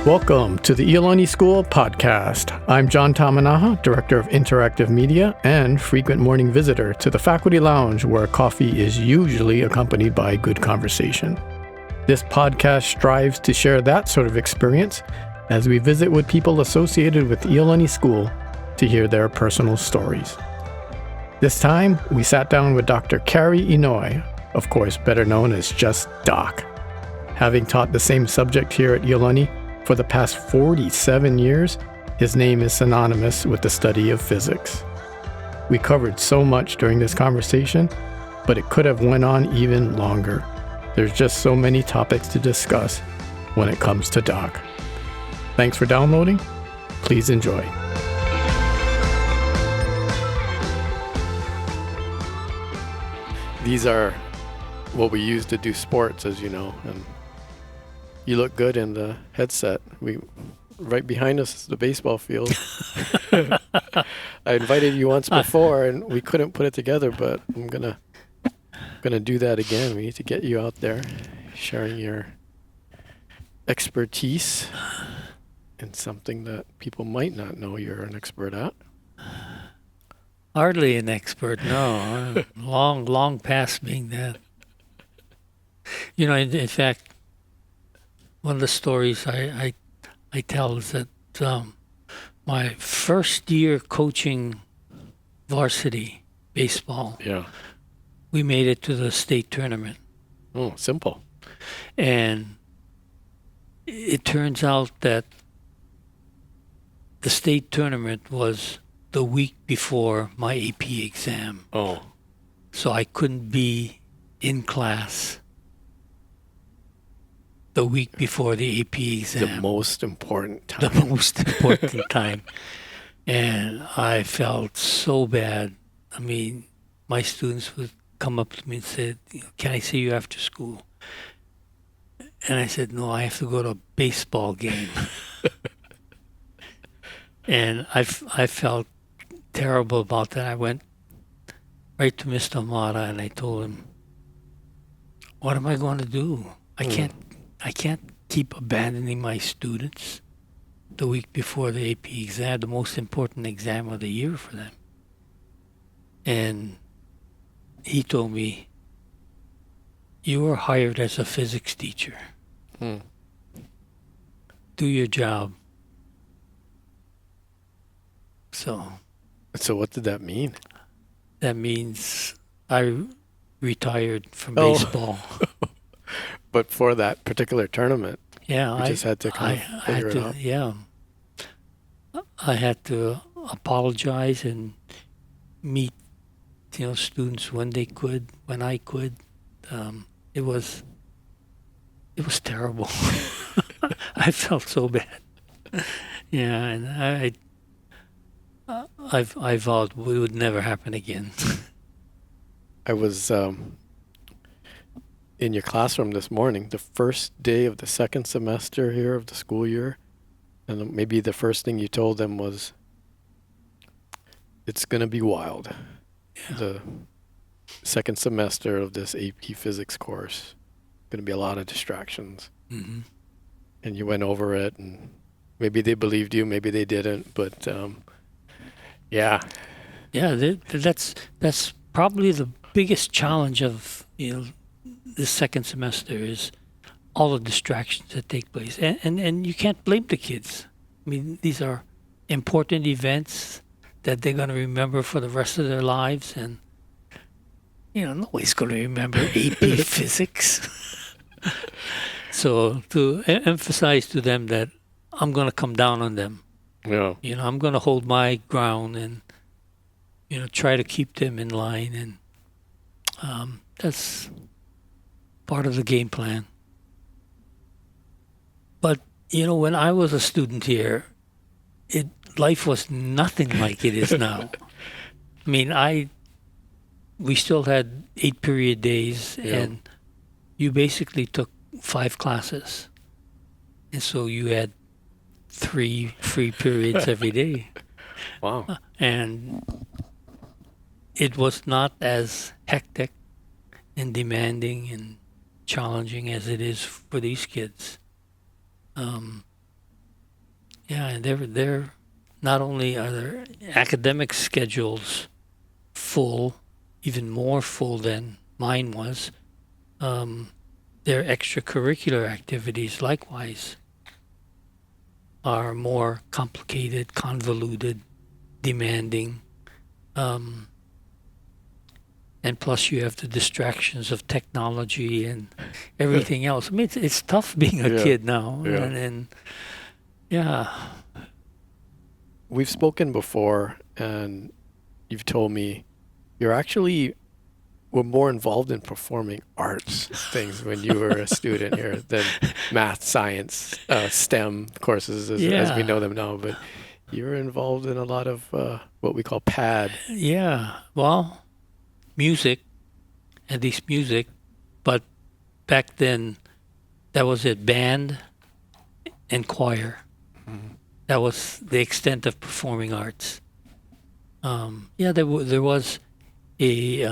Welcome to the Iolani School podcast. I'm John Tamanaha, Director of Interactive Media and frequent morning visitor to the faculty lounge where coffee is usually accompanied by good conversation. This podcast strives to share that sort of experience as we visit with people associated with Iolani School to hear their personal stories. This time, we sat down with Dr. Carey Inouye, of course better known as just Doc. Having taught the same subject here at Iolani for the past 47 years, his name is synonymous with the study of physics. We covered so much during this conversation, but it could have went on even longer. There's just so many topics to discuss when it comes to Doc. Thanks for downloading. Please enjoy. These are what we use to do sports, as you know, and you look good in the headset. Right behind us is the baseball field. I invited you once before, and we couldn't put it together, but I'm gonna do that again. We need to get you out there, sharing your expertise in something that people might not know you're an expert at. Hardly an expert, no. long past being that. You know, in fact, one of the stories I tell is that my first year coaching varsity baseball, we made it to the state tournament. Oh, simple. And it turns out that the state tournament was the week before my AP exam. Oh. So I couldn't be in class the week before the AP exam. The most important time. The most important time. And I felt so bad. I mean, my students would come up to me and say, "Can I see you after school?" And I said, "No, I have to go to a baseball game." And I felt terrible about that. I went right to Mr. Amata and I told him, "What am I going to do? I can't keep abandoning my students the week before the AP exam, the most important exam of the year for them." And he told me, "You were hired as a physics teacher. Do your job." So what did that mean? That means I retired from baseball. But for that particular tournament, Yeah, you just had to kind of figure it out. Yeah, I had to apologize and meet, students when they could, when I could. It was terrible. I felt so bad. Yeah, and I vowed it would never happen again. I was in your classroom this morning, the first day of the second semester here of the school year, and maybe the first thing you told them was, "It's going to be wild." Yeah. The second semester of this AP physics course, going to be a lot of distractions. Mm-hmm. And you went over it, and maybe they believed you, maybe they didn't, but yeah. Yeah, that's probably the biggest challenge of the second semester is all the distractions that take place. And you can't blame the kids. I mean, these are important events that they're going to remember for the rest of their lives. And, nobody's going to remember AP physics. So to emphasize to them that I'm going to come down on them. Yeah. I'm going to hold my ground and, try to keep them in line. And that's part of the game plan. But, when I was a student here, life was nothing like it is now. I mean, we still had 8-period days, and you basically took 5 classes. And so you had 3 free periods every day. Wow. And it was not as hectic and demanding and challenging as it is for these kids. Yeah, and they're not only are their academic schedules full, even more full than mine was, um, their extracurricular activities likewise are more complicated, convoluted, demanding. Um, and plus, you have the distractions of technology and everything else. I mean, it's tough being a Yeah. kid now. Yeah. And yeah, We've spoken before, and you've told me you're actually were more involved in performing arts things when you were a student here than math, science, STEM courses as we know yeah, them now. But you were involved in a lot of what we call PAD. yeah. Well, music, at least music. But back then, that was it, band and choir. Mhm. That was the extent of performing arts. Yeah, there was a,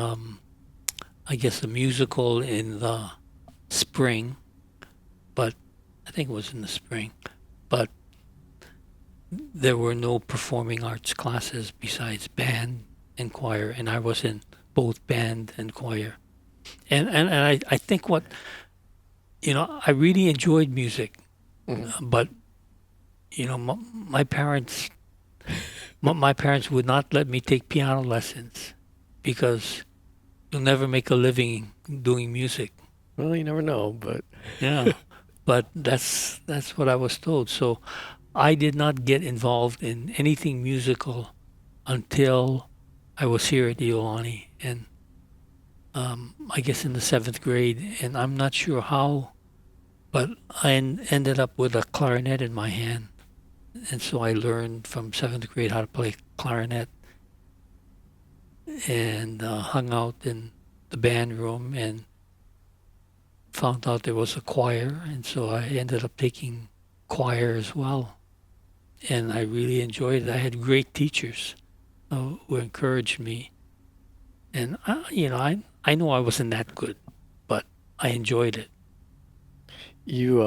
I guess, a musical in the spring, but I think it was in the spring. But there were no performing arts classes besides band and choir, and I was in both band and choir. And I think what, I really enjoyed music, Mhm. but, my parents my parents would not let me take piano lessons because you'll never make a living doing music. Well, you never know, but Yeah, but that's what I was told. So I did not get involved in anything musical until I was here at Iolani, and I guess in the seventh grade, and I'm not sure how, but ended up with a clarinet in my hand, and so I learned from seventh grade how to play clarinet, and hung out in the band room and found out there was a choir, and so I ended up taking choir as well, and I really enjoyed it. I had great teachers who encouraged me, and I know I wasn't that good, but I enjoyed it. you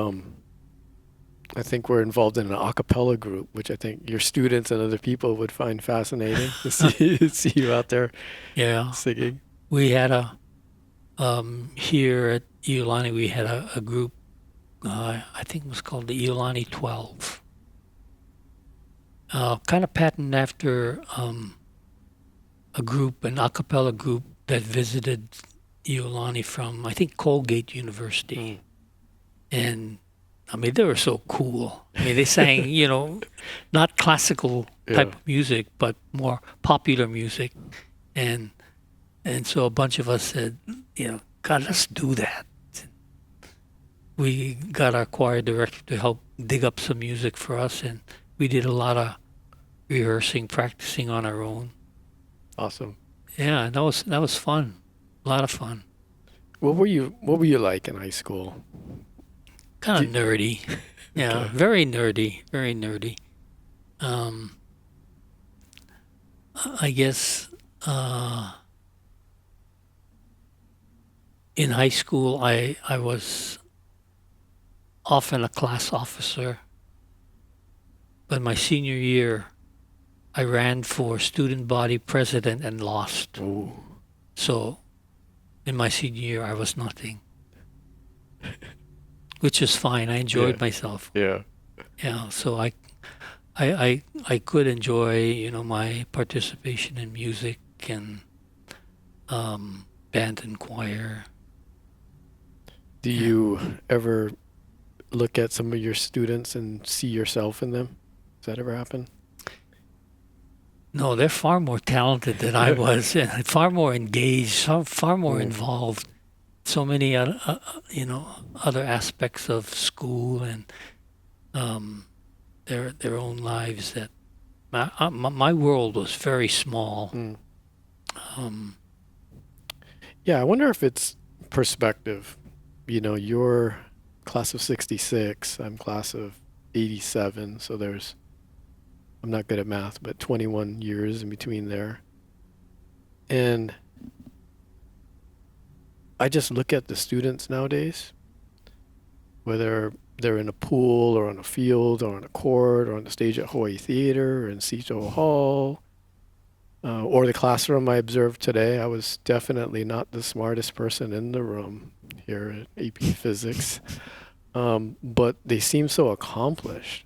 I think we're involved in an a cappella group, which I think your students and other people would find fascinating to see you out there Yeah, singing. we had a here at Iolani we had a group. I think it was called the Iolani 12. Kind of patterned after an a cappella group that visited Iolani from, I think, Colgate University. Mm. And I mean, they were so cool. I mean, they sang, not classical Yeah. type of music, but more popular music. And and so a bunch of us said, God, let's do that. We got our choir director to help dig up some music for us, and we did a lot of rehearsing, practicing on our own. Awesome. Yeah, that was fun. A lot of fun. What were you like in high school? Kind of Did, nerdy. Yeah, okay. very nerdy. Very nerdy. Um, I guess in high school I was often a class officer, but my senior year I ran for student body president and lost. Ooh. So in my senior year I was nothing, which is fine. I Yeah. enjoyed myself. Yeah. Yeah, so I could enjoy, my participation in music and band and choir. Do Yeah. you ever look at some of your students and see yourself in them? Does that ever happen? No, they're far more talented than I was, and far more engaged, far more Mm. involved. So many other aspects of school and um, their own lives that my world was very small. Mm. Um, Yeah, I wonder if it's perspective. You're class of 66, I'm class of 87, so I'm not good at math, but 21 years in between there. And I just look at the students nowadays, whether they're in a pool or on a field or on a court or on the stage at Hawaii Theater or in Cito Hall, or the classroom I observed today. I was definitely not the smartest person in the room here at AP Physics, but they seem so accomplished.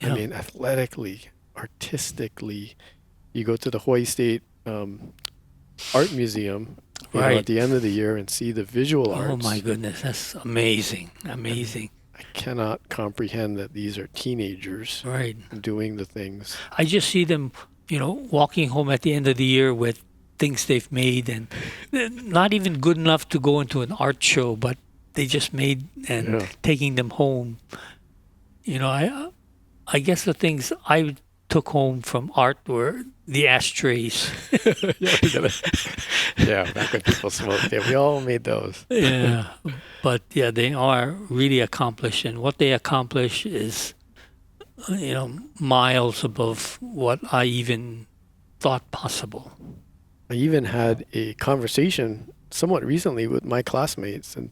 I Yeah. mean, athletically, artistically. You go to the Hawaii State Art Museum, Right. at the end of the year and see the visual arts. Oh my goodness, that's amazing. Amazing. I cannot comprehend that these are teenagers Right. doing the things. I just see them, walking home at the end of the year with things they've made and not even good enough to go into an art show, but they just made and Yeah. taking them home. I guess the things I took home from art were the ashtrays. Yeah, back when people smoked. Yeah, we all made those. Yeah, but yeah, they are really accomplished, and what they accomplish is, miles above what I even thought possible. I even had a conversation somewhat recently with my classmates and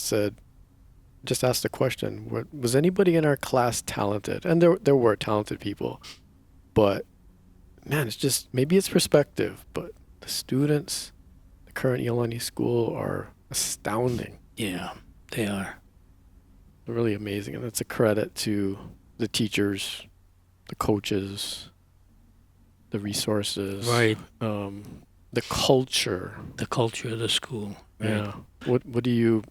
just asked the question, was anybody in our class talented? And there were talented people, but man, it's just, maybe it's perspective, but the students, the current Iolani school are astounding. Yeah, they are. They're really amazing. And it's a credit to the teachers, the coaches, the resources. Right. The culture. The culture of the school. Right? Yeah. What do you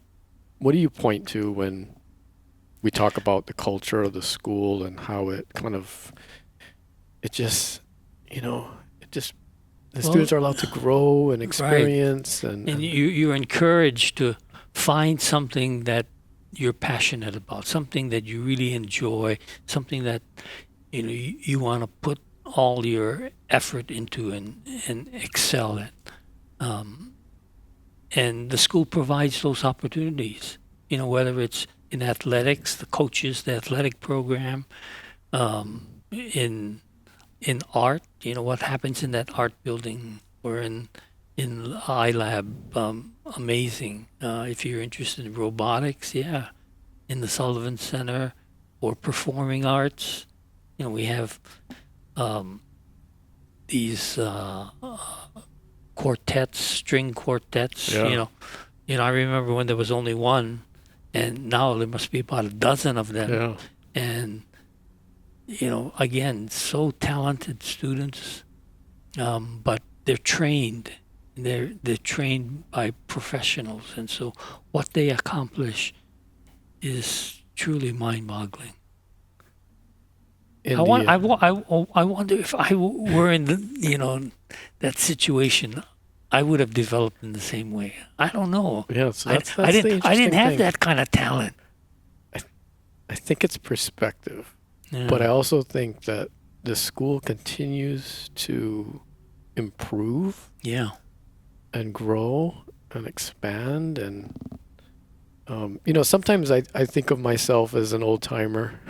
point to when we talk about the culture of the school and how it kind of, the students are allowed to grow and experience. Right. And you're encouraged to find something that you're passionate about, something that you really enjoy, something that, you want to put all your effort into and excel at. And the school provides those opportunities, whether it's in athletics, the coaches, the athletic program, in art, what happens in that art building or in iLab, amazing. If you're interested in robotics, yeah, in the Sullivan Center or performing arts, we have these quartets, string quartets. Yeah. I remember when there was only one, and now there must be about a dozen of them. Yeah. And again, so talented students, but they're trained. They're trained by professionals, and so what they accomplish is truly mind-boggling. I wonder if I were in that situation, I would have developed in the same way. I don't know. Yeah, so that's I the didn't interesting have thing. that kind of talent. I think it's perspective, Yeah. but I also think that the school continues to improve Yeah. and grow and expand. And, sometimes I think of myself as an old timer.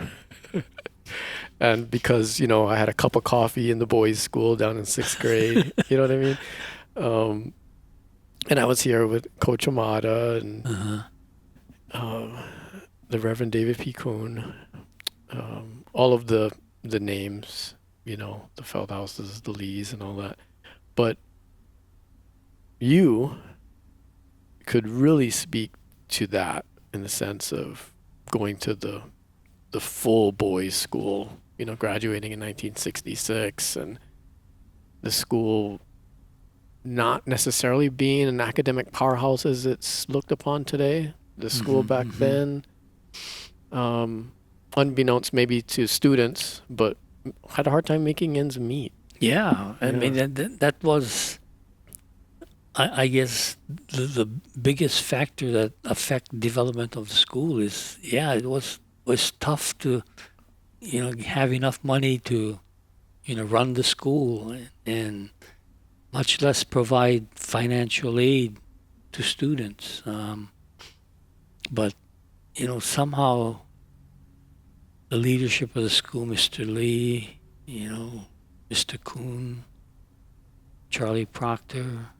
And because, I had a cup of coffee in the boys' school down in 6th grade, you know what I mean? And I was here with Coach Amada and the Reverend David P. Kuhn, all of the names, the Feldhouses, the Lees, and all that. But you could really speak to that in the sense of going to the full boys' school, graduating in 1966, and the school not necessarily being an academic powerhouse as it's looked upon today. The school back then, unbeknownst maybe to students, but had a hard time making ends meet. Yeah. I Yeah. mean, that was, I guess, the biggest factor that affect development of the school is, it was tough to, have enough money to, run the school and much less provide financial aid to students. But, somehow the leadership of the school, Mr. Lee, Mr. Kuhn, Charlie Proctor,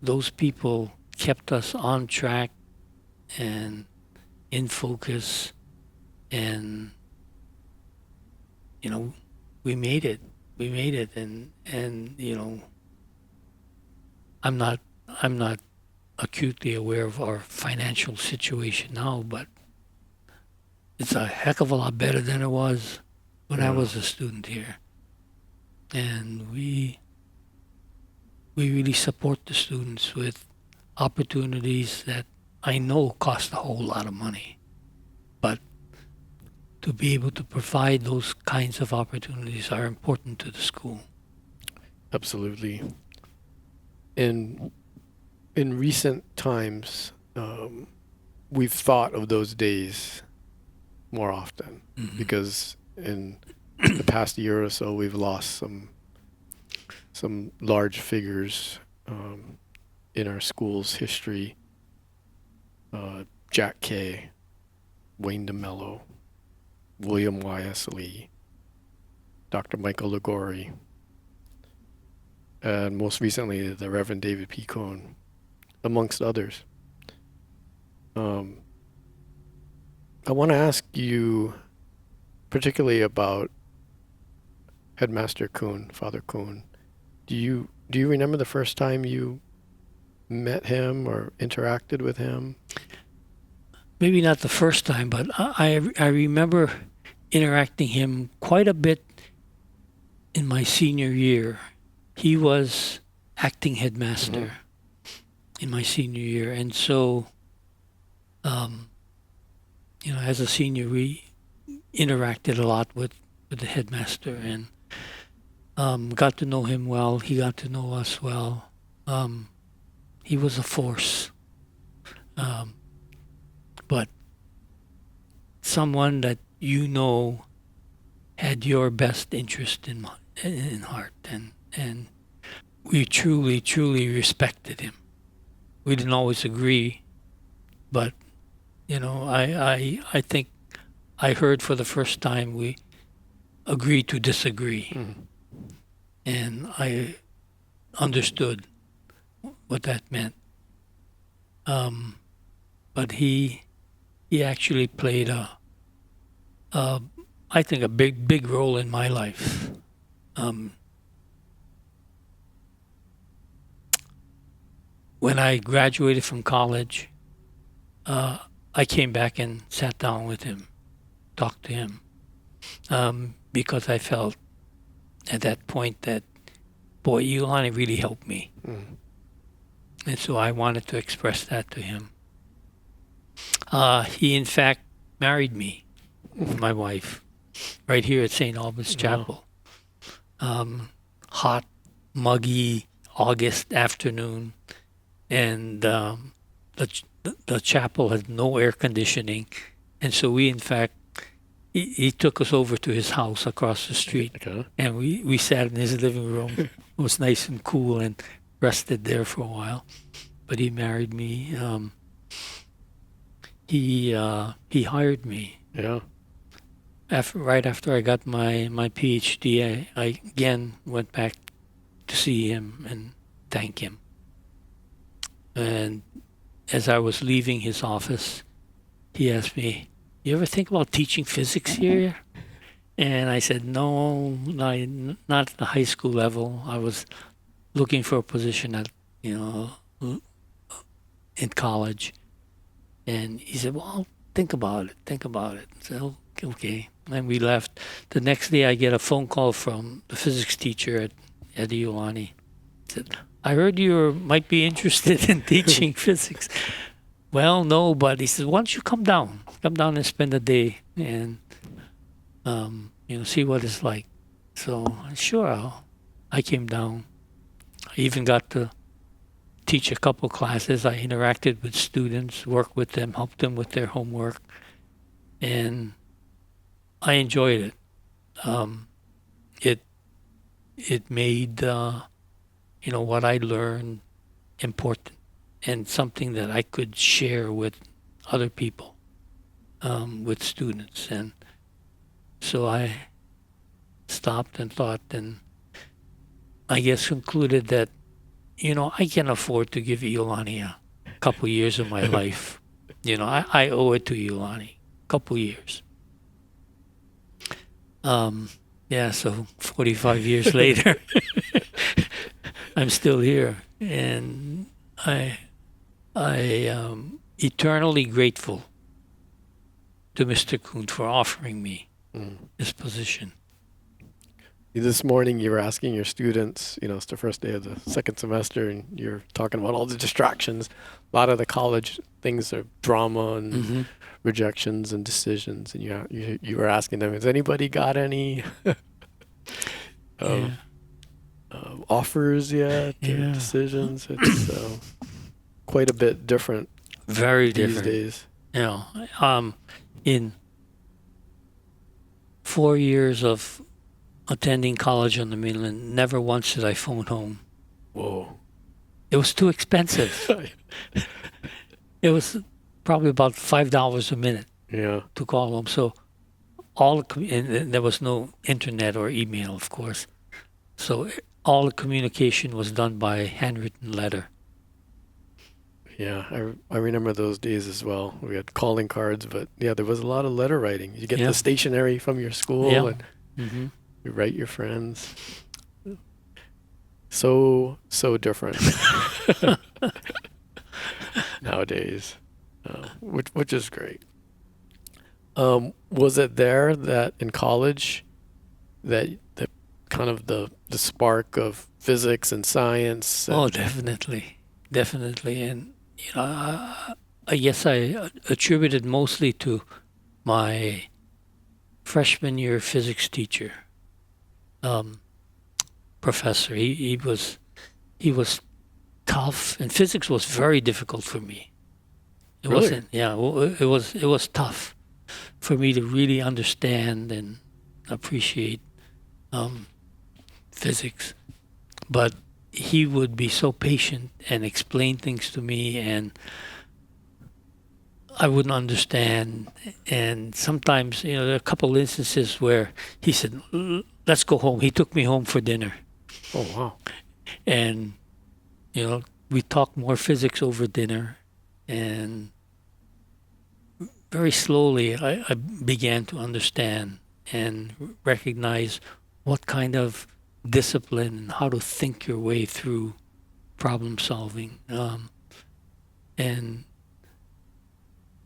those people kept us on track and in focus, and we made it. We made it, and I'm not I'm not acutely aware of our financial situation now, but it's a heck of a lot better than it was when I was a student here. And we really support the students with opportunities that I know cost a whole lot of money. But to be able to provide those kinds of opportunities are important to the school. Absolutely. In recent times, we've thought of those days more often because in the past year or so, we've lost some large figures in our school's history. Jack Kay, Wayne DeMello, William Y.S. Lee, Dr. Michael Liguori, and most recently the Reverend David P. Cohn, amongst others. I want to ask you particularly about Headmaster Kuhn, Father Kuhn. Do you remember the first time you met him or interacted with him? Maybe not the first time, but I remember interacting him quite a bit in my senior year. He was acting headmaster in my senior year, and so as a senior, we interacted a lot with the headmaster and got to know him well. He got to know us well. He was a force, but someone that had your best interest in heart, and we truly respected him. We didn't always agree, but I think I heard for the first time we agreed to disagree, and I understood what that meant. But he actually played I think a big role in my life. When I graduated from college, I came back and sat down with him, talked to him, because I felt at that point that, boy, Iolani really helped me. And so I wanted to express that to him. He, in fact, married me, my wife, right here at St. Albans Chapel. Hot, muggy August afternoon, and the chapel had no air conditioning, and so we, in fact, he took us over to his house across the street, and we sat in his living room. It was nice and cool, and rested there for a while. But he married me. He hired me. Yeah. Right after I got my PhD, I again went back to see him and thank him. And as I was leaving his office, he asked me, "You ever think about teaching physics here?" And I said, "No, not at the high school level. I was looking for a position at, in college." And he said, "Well, think about it. I said, "Okay." And we left. The next day, I get a phone call from the physics teacher at Iolani. He said, "I heard you might be interested in teaching physics." "Well, no, but," he said, "why don't you come down and spend a day and see what it's like." So sure, I came down. I even got to teach a couple classes. I interacted with students, worked with them, helped them with their homework, and I enjoyed it. It made what I learned important and something that I could share with other people, with students. And so I stopped and thought, and I guess concluded that I can afford to give Iolani a couple years of my life I owe it to Iolani. Couple years. So 45 years later, I'm still here, and I eternally grateful to Mr. Kuhn for offering me this position. This morning you were asking your students, it's the first day of the second semester, and you're talking about all the distractions. A lot of the college things are drama and rejections and decisions, and you were asking them, has anybody got any offers yet? Or decisions? It's quite a bit different. Very these different days. In 4 years of attending college on the mainland, never once did I phone home. Whoa. It was too expensive. It was probably about $5 a minute to call home. So and there was no internet or email, of course. So all the communication was done by handwritten letter. Yeah, I remember those days as well. We had calling cards, but there was a lot of letter writing. You get the stationery from your school and you write your friends. So different nowadays, which is great. Was it there that in college that kind of the spark of physics and science? Oh, definitely. And I guess I attributed mostly to my freshman year physics teacher, professor. He was tough, and physics was very difficult for me. It Really? wasn't. Yeah, it was tough for me to really understand and appreciate physics, but he would be so patient and explain things to me, and I wouldn't understand. And sometimes, there are a couple instances where he said, let's go home. He took me home for dinner. Oh, wow. And, we talked more physics over dinner. And very slowly, I began to understand and recognize what kind of discipline and how to think your way through problem solving. And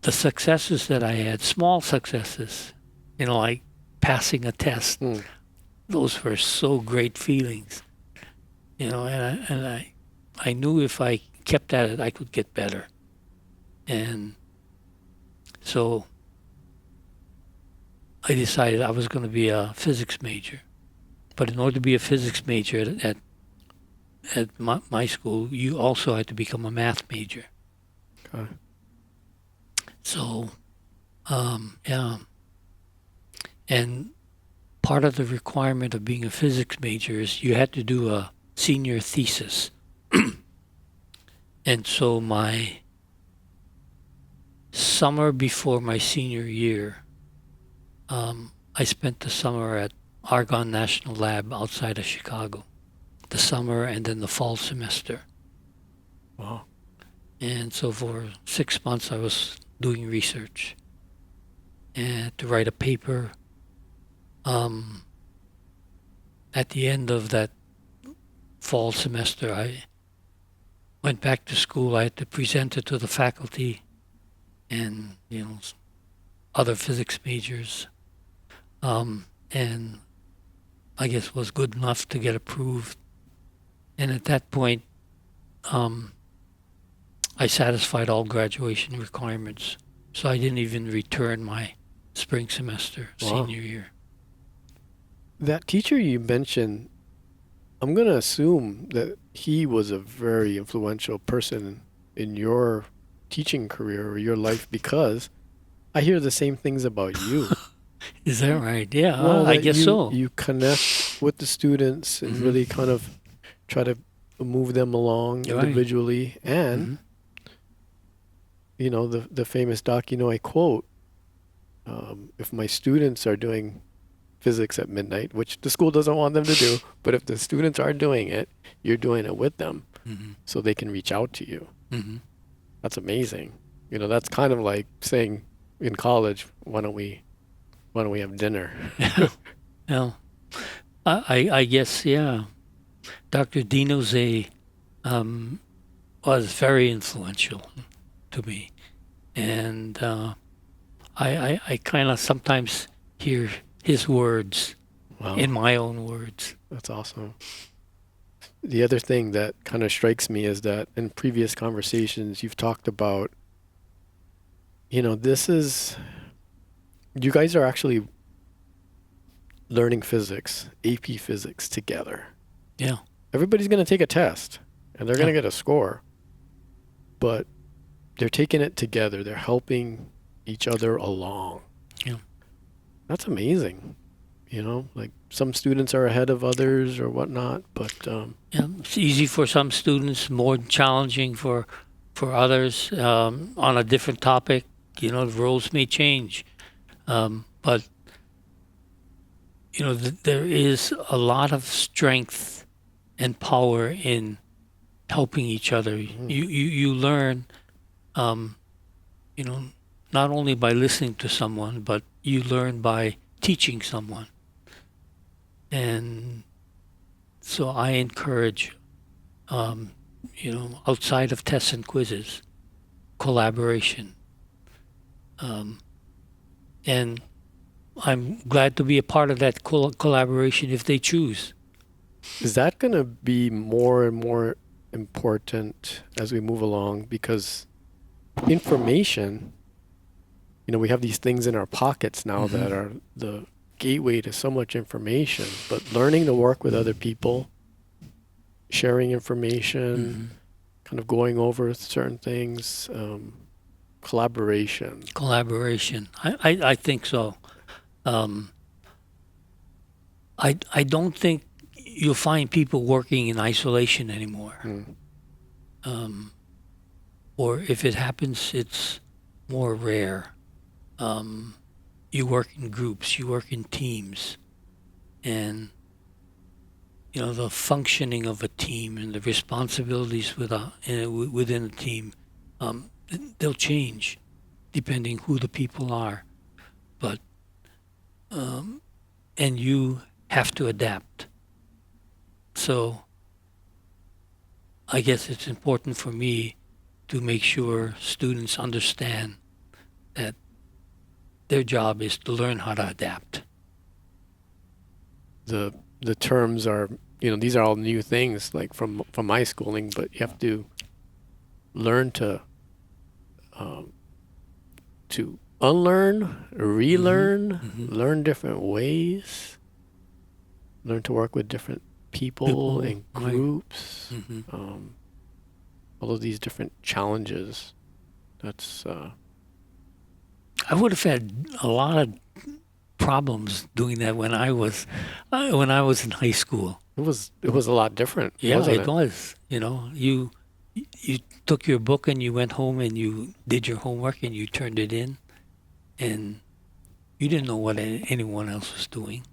the successes that I had, small successes, like passing a test, those were so great feelings. And I knew if I kept at it, I could get better. And so I decided I was going to be a physics major. But in order to be a physics major at my school, you also had to become a math major. Okay. So, and part of the requirement of being a physics major is you had to do a senior thesis. And so my summer before my senior year, I spent the summer at Argonne National Lab outside of Chicago. The summer and then the fall semester. Wow. And so for 6 months I was doing research and to write a paper. At the end of that fall semester, I went back to school. I had to present it to the faculty and other physics majors, and I guess was good enough to get approved. And at that point, I satisfied all graduation requirements, so I didn't even return my spring semester senior year. That teacher you mentioned, I'm going to assume that he was a very influential person in your teaching career or your life, because I hear the same things about you. Is that right? Yeah, Well, I guess so. You connect with the students and really kind of try to move them along individually. And, the famous Doc Inouye quote, if my students are doing physics at midnight, which the school doesn't want them to do, but if the students are doing it, you're doing it with them so they can reach out to you. That's amazing. That's kind of like saying in college, why don't we have dinner? Yeah. I guess, yeah. Dr. Inouye was very influential to me. And I kind of sometimes hear his words Wow, in my own words. that's awesome. The other thing that kind of strikes me is that in previous conversations, you've talked about, this is, you guys are actually learning physics, AP physics together. Yeah. Everybody's going to take a test and they're going to Yeah. get a score, but they're taking it together. They're helping each other along. Yeah. That's amazing. Like some students are ahead of others or whatnot, but Yeah. It's easy for some students, more challenging for others on a different topic. The roles may change. But there is a lot of strength and power in helping each other. You learn, um, you know, not only by listening to someone, but you learn by teaching someone. And so I encourage, outside of tests and quizzes, collaboration. And I'm glad to be a part of that collaboration if they choose. is that going to be more and more important as we move along? Because information, we have these things in our pockets now that are the gateway to so much information, but learning to work with other people, sharing information, kind of going over certain things, collaboration. Collaboration. I think so. I don't think you'll find people working in isolation anymore. Or if it happens, it's more rare. You work in groups, you work in teams, and the functioning of a team and the responsibilities within a team, they'll change depending who the people are. But and you have to adapt. So I guess it's important for me to make sure students understand that their job is to learn how to adapt. The terms are, these are all new things like from my schooling, but you have to learn to unlearn, relearn, learn different ways, learn to work with different people and groups, all of these different challenges. That's I would have had a lot of problems doing that when I was in high school. it was a lot different, Yeah, wasn't it it? was. You took your book and you went home and you did your homework and you turned it in, and you didn't know what anyone else was doing,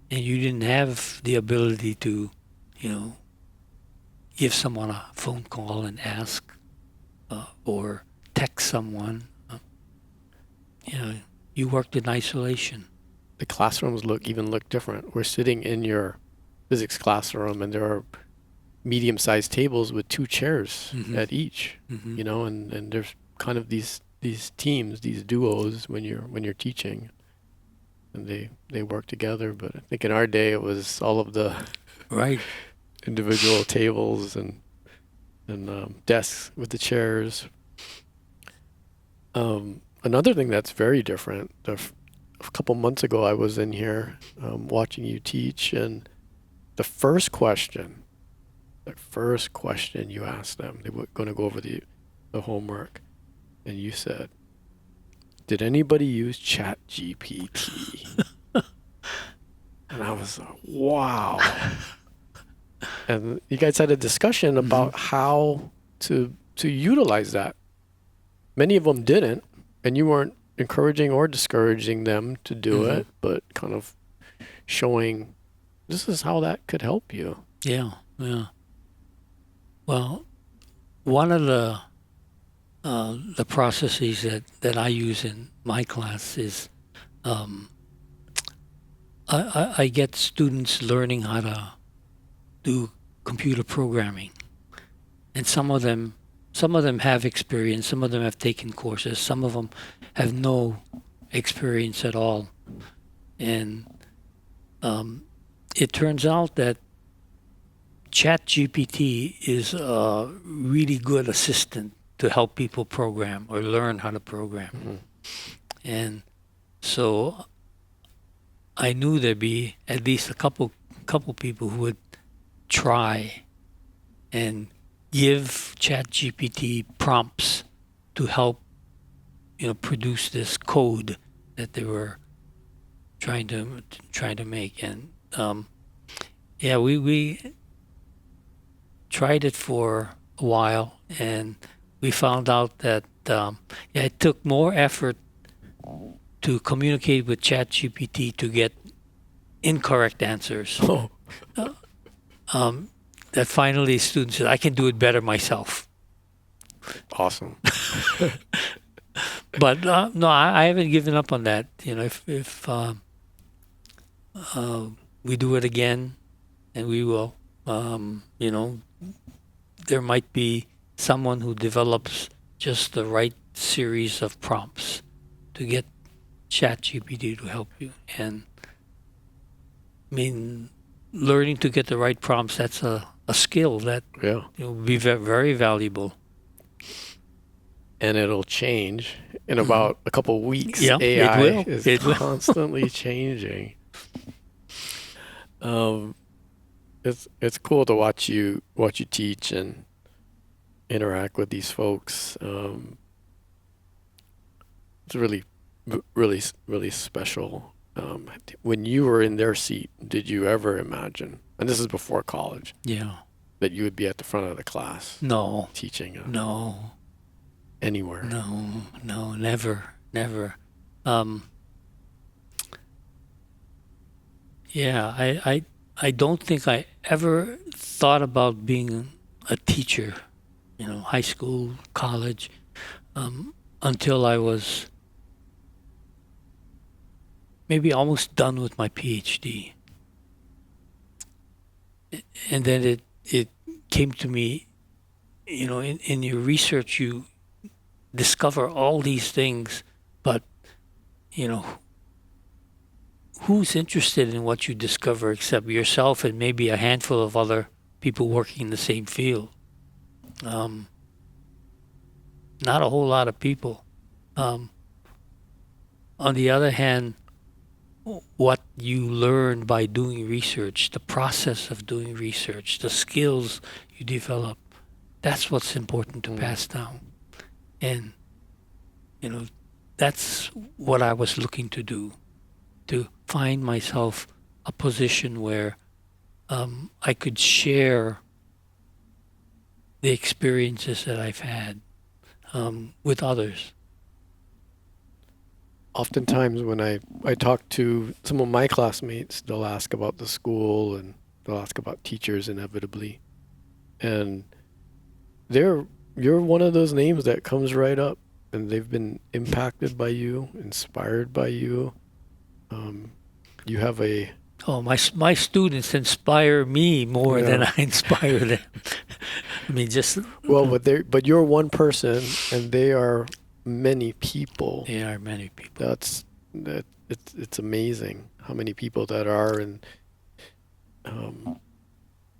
and you didn't have the ability to, give someone a phone call and ask, or text someone. You worked in isolation. The classrooms look different. We're sitting in your physics classroom, and there are medium-sized tables with 2 chairs at each. And there's kind of these teams, these duos when you're teaching, and they work together. But I think in our day it was all of the Right. individual tables and desks with the chairs. Another thing that's very different. A couple months ago, I was in here watching you teach, and the first question you asked them, they were going to go over the homework, and you said, "Did anybody use ChatGPT?" And I was like, "Wow!" And you guys had a discussion about how to utilize that. Many of them didn't, and you weren't encouraging or discouraging them to do it, but kind of showing this is how that could help you. Yeah. Well, one of the the processes that I use in my class is um, I get students learning how to do computer programming, and some of them have experience, some of them have taken courses, some of them have no experience at all, and it turns out that ChatGPT is a really good assistant to help people program or learn how to program. And so I knew there'd be at least a couple people who would try and give ChatGPT prompts to help produce this code that they were trying to make. And yeah, we tried it for a while, and we found out that yeah, it took more effort to communicate with ChatGPT to get incorrect answers. Oh, That finally students said, I can do it better myself. awesome. But no, I haven't given up on that. If we do it again, and we will, there might be someone who develops just the right series of prompts to get ChatGPT to help you. And I mean, learning to get the right prompts, that's a skill that Yeah. will be very valuable. And it'll change in about a couple of weeks. Yeah, it AI will. is It will. constantly changing. It's cool to watch you teach and interact with these folks. It's really special. When you were in their seat, did you ever imagine, and this is before college, Yeah. that you would be at the front of the class No, teaching no, anywhere? no, never. Um, yeah, I don't think I ever thought about being a teacher, high school, college, until I was maybe almost done with my PhD. And then it came to me, in your research, you discover all these things, but, who's interested in what you discover except yourself and maybe a handful of other people working in the same field? Not a whole lot of people. On the other hand, what you learn by doing research, the process of doing research, the skills you develop, that's what's important to pass down. And, that's what I was looking to do, to find myself a position where I could share the experiences that I've had with others. Oftentimes when I talk to some of my classmates, they'll ask about the school and they'll ask about teachers inevitably. And you're one of those names that comes right up, and they've been impacted by you, inspired by you. You have a Oh, my students inspire me more than I inspire them. I mean, just but you're one person, and they are many people. there are many people. It's amazing how many people that are, and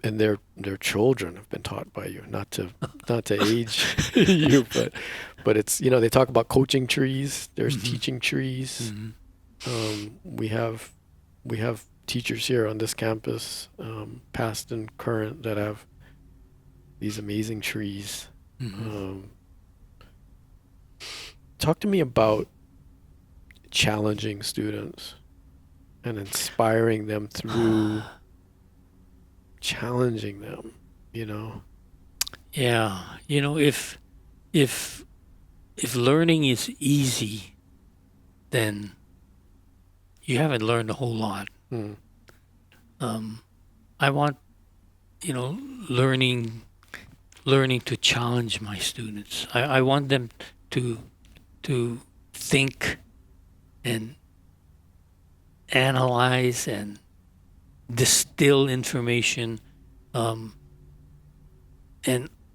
their children have been taught by you. Not to age you, but it's they talk about coaching trees. There's teaching trees. We have teachers here on this campus, past and current, that have these amazing trees. Talk to me about challenging students and inspiring them through challenging them, Yeah, if learning is easy, then you haven't learned a whole lot. I want learning learning to challenge my students. I want them to think and analyze and distill information, and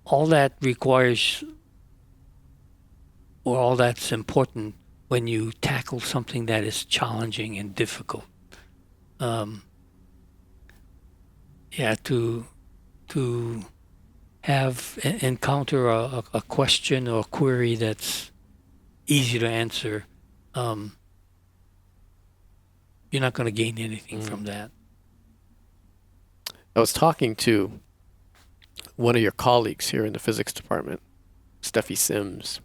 all that requires, or all that's important when you tackle something that is challenging and difficult. Yeah, to have encounter a question or query that's easy to answer, you're not going to gain anything from that. I was talking to one of your colleagues here in the physics department, Steffi Sims,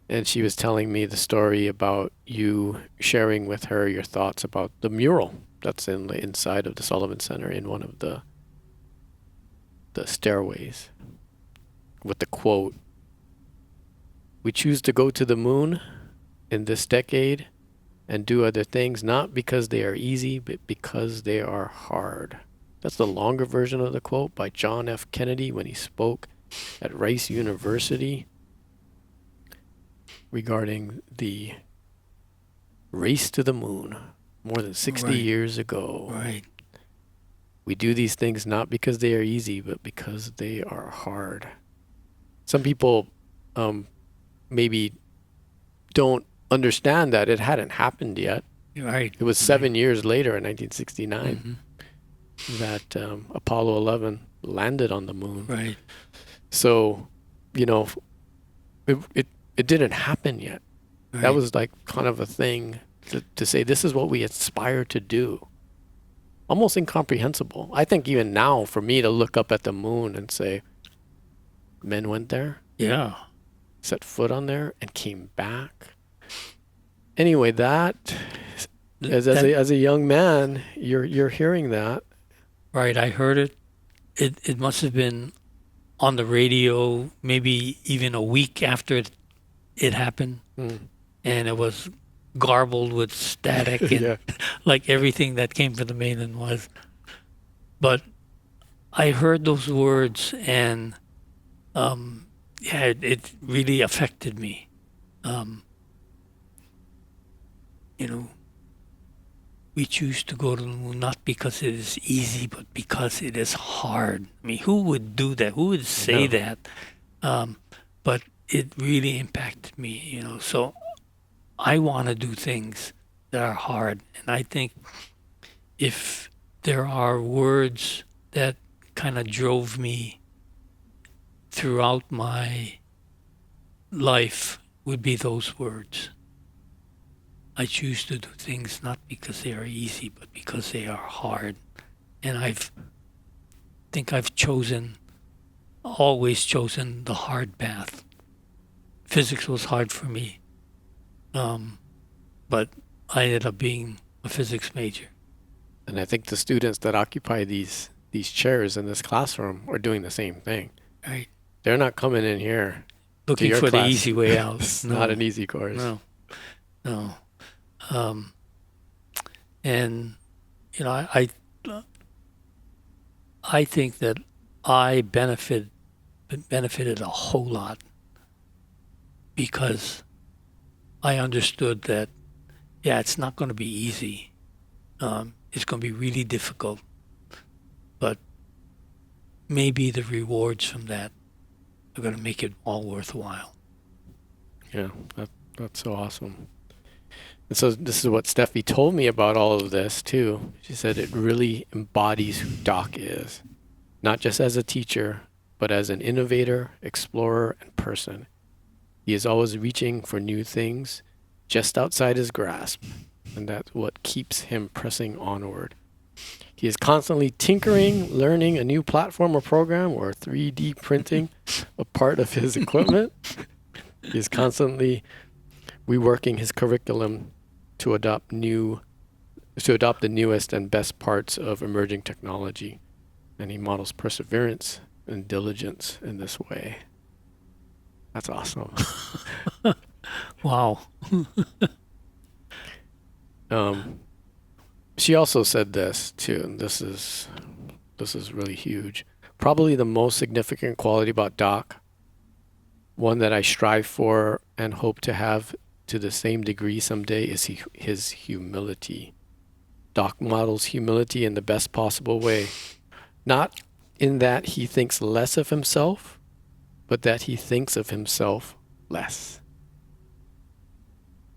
and she was telling me the story about you sharing with her your thoughts about the mural that's in the inside of the Sullivan Center in one of the stairways, with the quote, "We choose to go to the moon in this decade and do other things not because they are easy, but because they are hard." That's the longer version of the quote by John F. Kennedy when he spoke at Rice University regarding the race to the moon more than 60 years ago. Right. We do these things not because they are easy, but because they are hard. Some people maybe don't understand that it hadn't happened yet. Right. It was 7 years later in 1969 that Apollo 11 landed on the moon. Right. So, it didn't happen yet. Right. That was like kind of a thing to say, this is what we aspire to do. Almost incomprehensible. I think even now, for me to look up at the moon and say, men went there, Yeah. set foot on there, and came back. Anyway, as a young man, you're hearing that. Right. I heard it. It must have been on the radio, maybe even a week after it happened, and it was garbled with static and like everything that came from the mainland was. But I heard those words, and it really affected me. We choose to go to the moon not because it is easy, but because it is hard. I mean, who would do that? Who would say that? But it really impacted me, So I want to do things that are hard. And I think if there are words that kind of drove me throughout my life, would be those words. I choose to do things not because they are easy, but because they are hard. And I think I've always chosen the hard path. Physics was hard for me, but I ended up being a physics major. And I think the students that occupy these chairs in this classroom are doing the same thing. Right. They're not coming in here looking for the easy way out. It's not an easy course. No. And I think that I benefited a whole lot because I understood that, it's not going to be easy. It's going to be really difficult, but maybe the rewards from that are going to make it all worthwhile. Yeah, that's so awesome. And so this is what Steffi told me about all of this too. She said it really embodies who Doc is, not just as a teacher, but as an innovator, explorer, and person. He is always reaching for new things just outside his grasp, and that's what keeps him pressing onward. He is constantly tinkering, learning a new platform or program, or 3D printing a part of his equipment. He is constantly reworking his curriculum to adopt the newest and best parts of emerging technology, and he models perseverance and diligence in this way. That's awesome. Wow. She also said this too, and this is really huge. probably the most significant quality about Doc, one that I strive for and hope to have to the same degree someday, is his humility. Doc models humility in the best possible way. Not in that he thinks less of himself, but that he thinks of himself less.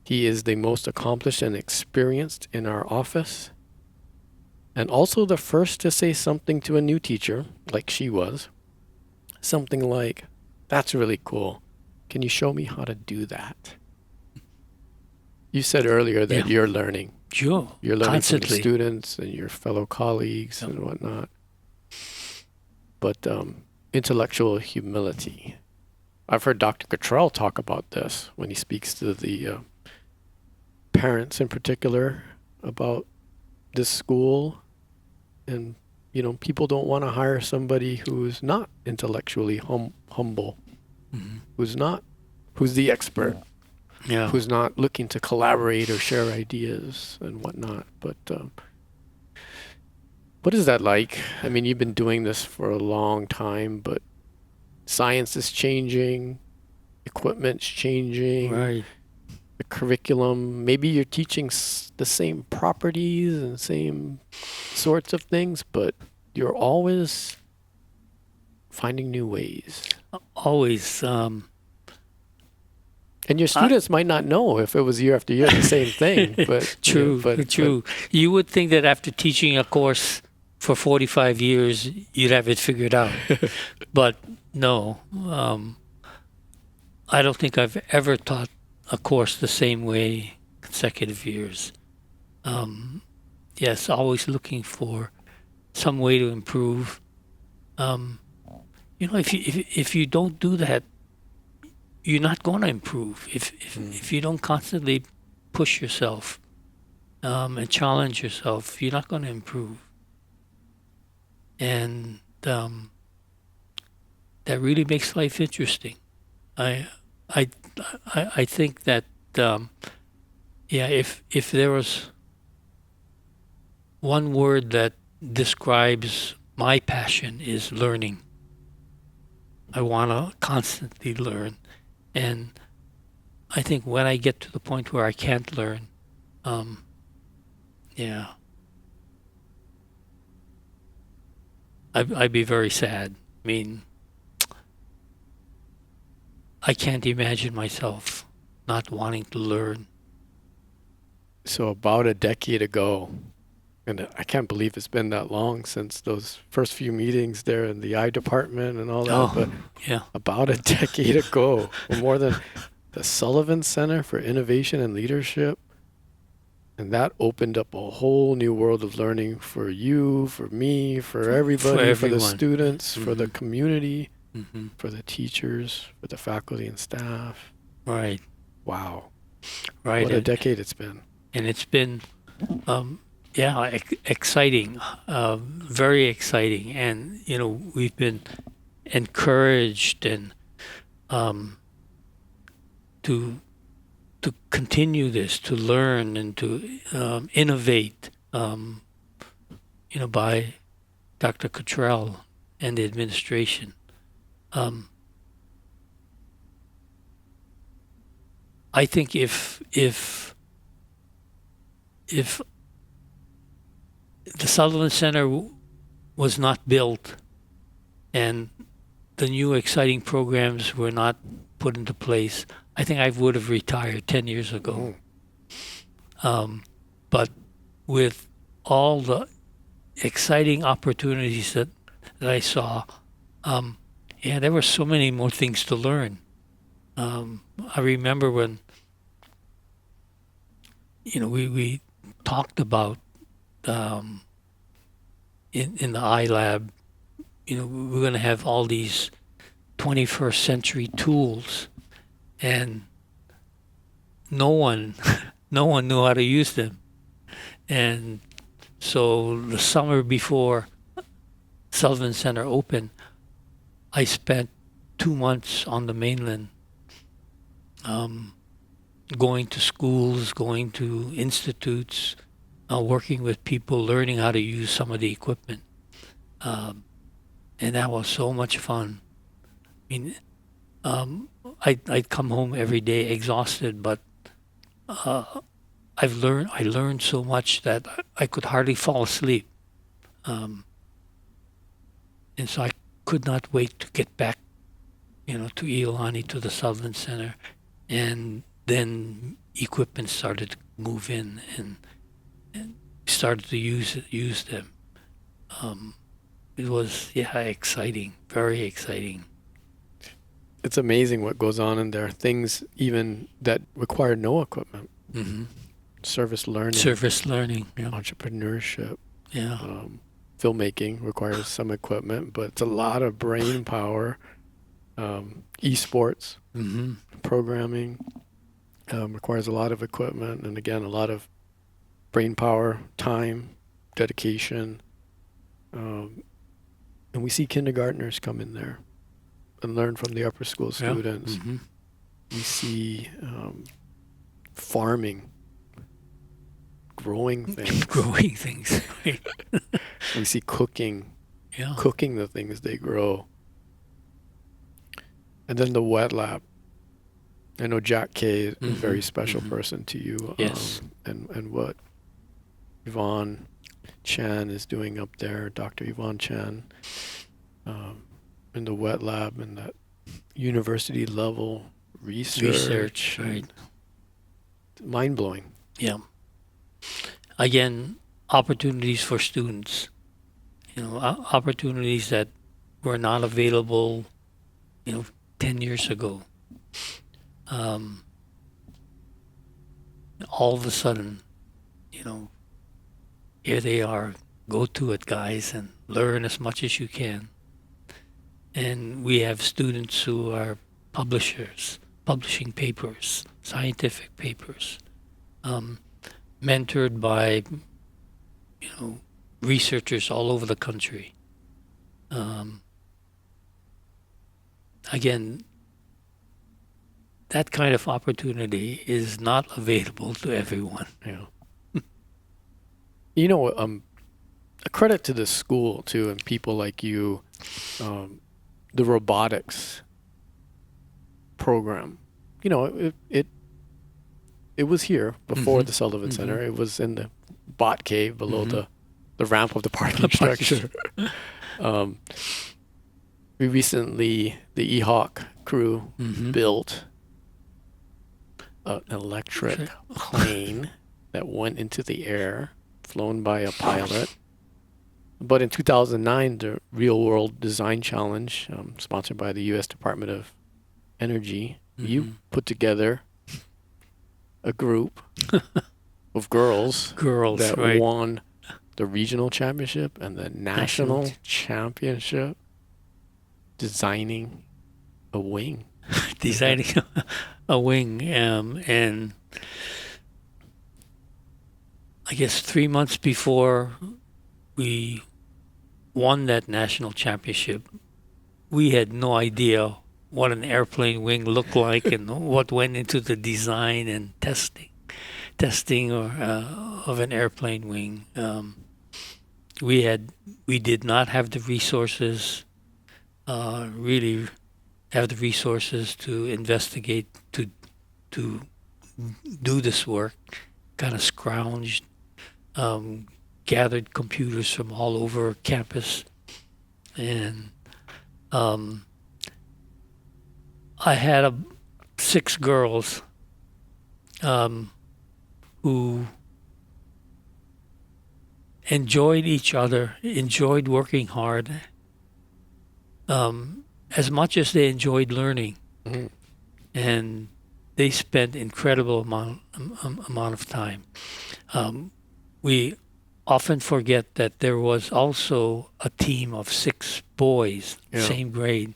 He is the most accomplished and experienced in our office, and also the first to say something to a new teacher, like she was. Something like, "That's really cool. Can you show me how to do that?" You said earlier that you're learning. Sure. You're learning Constantly. from the students and your fellow colleagues and whatnot. But intellectual humility. I've heard Dr. Cottrell talk about this when he speaks to the parents in particular about this school. And, people don't want to hire somebody who's not intellectually humble, who's the expert. Yeah. Who's not looking to collaborate or share ideas and whatnot. But what is that like? I mean, you've been doing this for a long time, but science is changing, equipment's changing, Right. the curriculum. Maybe you're teaching the same properties and same sorts of things, but you're always finding new ways. Always. And your students might not know if it was year after year the same thing, but True. True. You would think that after teaching a course for 45 years, you'd have it figured out. But no. I don't think I've ever taught a course the same way consecutive years. Yes, always looking for some way to improve. If you don't do that, you're not going to improve. If you don't constantly push yourself and challenge yourself, you're not going to improve. And that really makes life interesting. I think that if there was one word that describes my passion, is learning. I want to constantly learn. And I think when I get to the point where I can't learn, I'd be very sad. I mean, I can't imagine myself not wanting to learn. So about a decade ago, and I can't believe it's been that long since those first few meetings there in the I department and all that, but about a decade ago, or more than, the Sullivan Center for Innovation and Leadership, and that opened up a whole new world of learning for you, for me, for everybody, for the students, for the community, for the teachers, for the faculty and staff. Right. Wow. Right. What a decade it's been. And it's been, exciting, very exciting. And, we've been encouraged and to continue this, to learn and to innovate, by Dr. Cottrell and the administration. I think if the Sullivan Center was not built and the new exciting programs were not put into place, I think I would have retired 10 years ago. But with all the exciting opportunities that I saw, there were so many more things to learn. I remember when, we talked about in the iLab, we're going to have all these 21st century tools, and no one knew how to use them. And so the summer before Sullivan Center opened, I spent 2 months on the mainland, going to schools, going to institutes, working with people, learning how to use some of the equipment. and that was so much fun. I mean, I'd come home every day exhausted, but I learned so much that I could hardly fall asleep, um, and so I could not wait to get back, to Iolani, to the Southern Center, and then equipment started to move in, and started to use them. Um, it was, yeah, exciting, very exciting. It's amazing what goes on in there. Things even that require no equipment. Hmm. Service learning, Service learning, yeah, entrepreneurship, yeah, filmmaking requires some equipment, but it's a lot of brain power. Esports, hmm, programming requires a lot of equipment, and again, a lot of brain power, time, dedication. And we see kindergartners come in there and learn from the upper school yeah, students. hmm. We see farming, growing things. Growing things, right? We see cooking Yeah, the things they grow. And then the wet lab. I know Jack Kay is a very special person to you. Yes. And what Yvonne Chan is doing up there, Dr. Yvonne Chan, in the wet lab and that university level research. Right? Mind blowing. Yeah. Again, opportunities for students. Opportunities that were not available, 10 years ago. All of a sudden, here they are. Go to it, guys, and learn as much as you can. And we have students who are publishers, publishing papers, scientific papers, mentored by, researchers all over the country. Again, that kind of opportunity is not available to everyone. Yeah. A credit to the school too, and people like you, the robotics program. It was here before the Sullivan Center. It was in the bot cave below the ramp of the parking structure. We recently, the EHawk crew built an electric plane that went into the air, flown by a pilot. But in 2009, the Real World Design Challenge, sponsored by the U.S. Department of Energy, you put together a group of girls that right. won the regional championship and the national championship designing a wing. Designing a wing, and I guess 3 months before we won that national championship, we had no idea what an airplane wing looked like and what went into the design and testing of an airplane wing. We did not have the resources, really have the resources to investigate, to do this work. Kind of scrounged, gathered computers from all over campus, and I had 6 girls who enjoyed each other, enjoyed working hard, as much as they enjoyed learning, and they spent incredible amount of time. We often forget that there was also a team of 6 boys, same grade,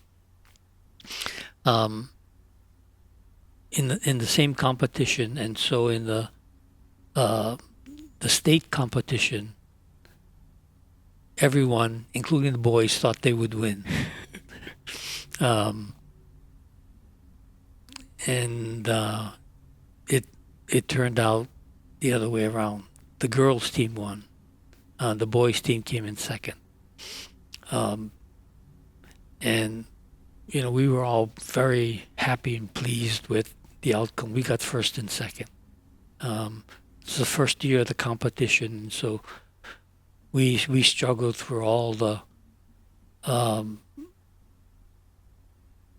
in the same competition, and so in the state competition, everyone, including the boys, thought they would win. And it turned out the other way around. The girls' team won. The boys' team came in second. And, we were all very happy and pleased with the outcome. We got first and second. It's the first year of the competition, so we struggled through all the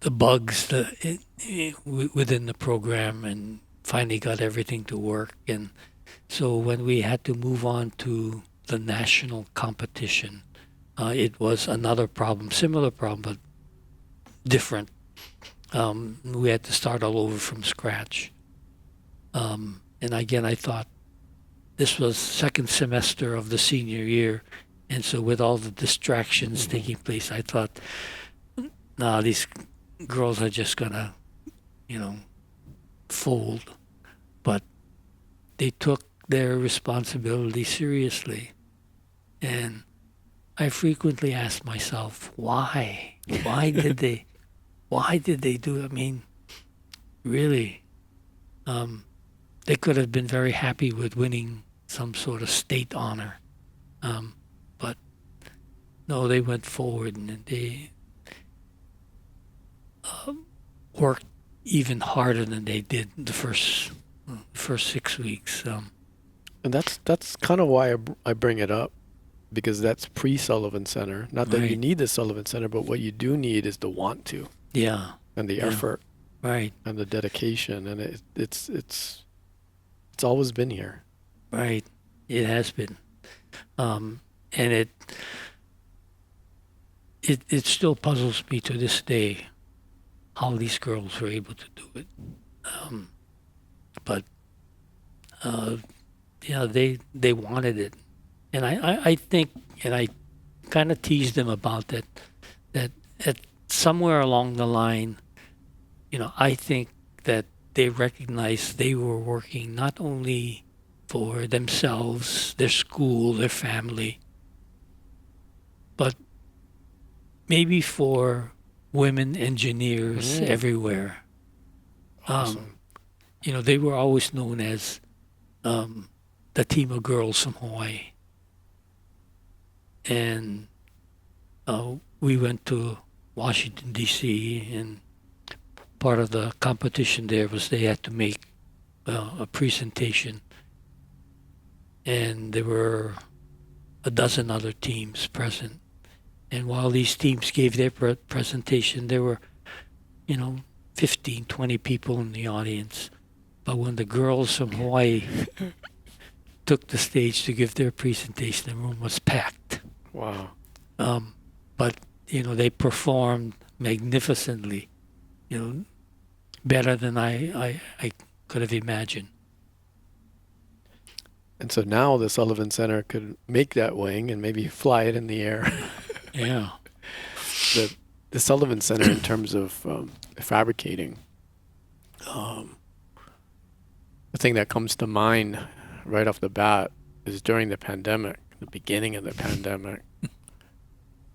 bugs within the program, and finally got everything to work. And so when we had to move on to the national competition, it was another problem, similar problem, but different. We had to start all over from scratch. And again, I thought this was second semester of the senior year. And so with all the distractions taking place, I thought, nah, these girls are just going to, fold. But they took their responsibility seriously. And I frequently asked myself, why? Why did they do it? I mean, really, they could have been very happy with winning some sort of state honor. But no, they went forward and they worked even harder than they did the first 6 weeks. And that's kind of why I bring it up, because that's pre-Sullivan Center. Not that you need the Sullivan Center, but what you do need is the want to. Yeah. And the effort. Right. And the dedication. And it's always been here. Right. It has been. And it still puzzles me to this day how these girls were able to do it. But they wanted it. And I think, and I kind of teased them about that at somewhere along the line, I think that they recognized they were working not only for themselves, their school, their family, but maybe for women engineers everywhere. Awesome. They were always known as the team of girls from Hawaii. And we went to Washington, D.C., and part of the competition there was they had to make a presentation. And there were a dozen other teams present. And while these teams gave their presentation, there were, 15, 20 people in the audience. But when the girls from Hawaii took the stage to give their presentation, the room was packed. Wow. But, they performed magnificently, better than I could have imagined. And so now the Sullivan Center could make that wing and maybe fly it in the air. Yeah. The Sullivan Center, in terms of fabricating, the thing that comes to mind right off the bat is during the pandemic, the beginning of the pandemic,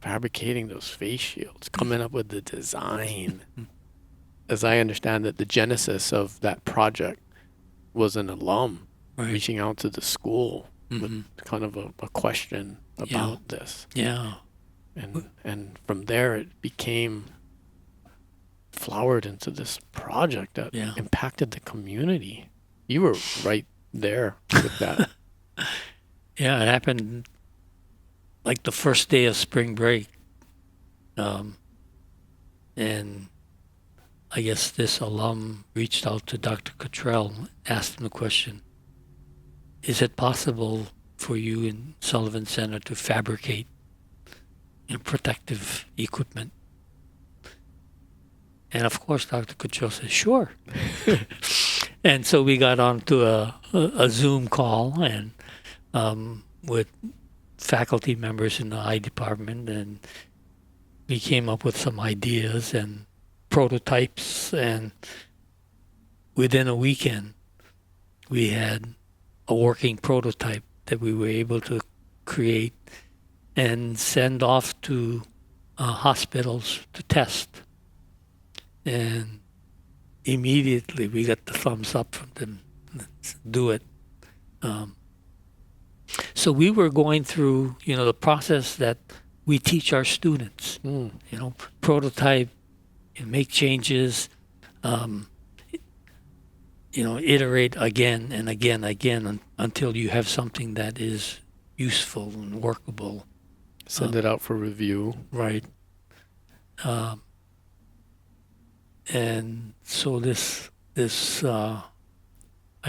fabricating those face shields, coming up with the design. As I understand it, the genesis of that project was an alum reaching out to the school with kind of a question about this. Yeah. And from there it became flowered into this project that impacted the community. You were right there with that. Yeah, it happened like the first day of spring break. And I guess this alum reached out to Dr. Cottrell, asked him the question, is it possible for you in Sullivan Center to fabricate protective equipment? And of course, Dr. Cottrell said, sure. And so we got onto a Zoom call and with faculty members in the I department, and we came up with some ideas and prototypes, and within a weekend we had a working prototype that we were able to create and send off to hospitals to test. And immediately we got the thumbs up from them. Let's do it. So we were going through, the process that we teach our students. prototype, you make changes, iterate again and again until you have something that is useful and workable. Send it out for review. Right. And so this I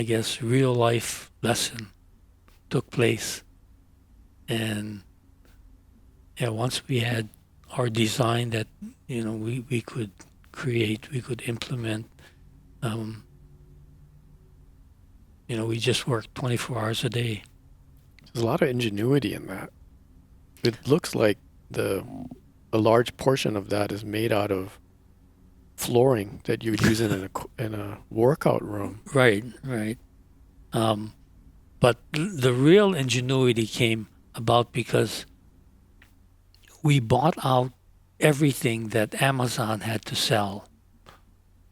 guess real life lesson took place, and once we had our design that we could create, we could implement. We just worked 24 hours a day. There's a lot of ingenuity in that. It looks like a large portion of that is made out of flooring that you would use in a workout room. Right. But the real ingenuity came about because we bought out everything that Amazon had to sell,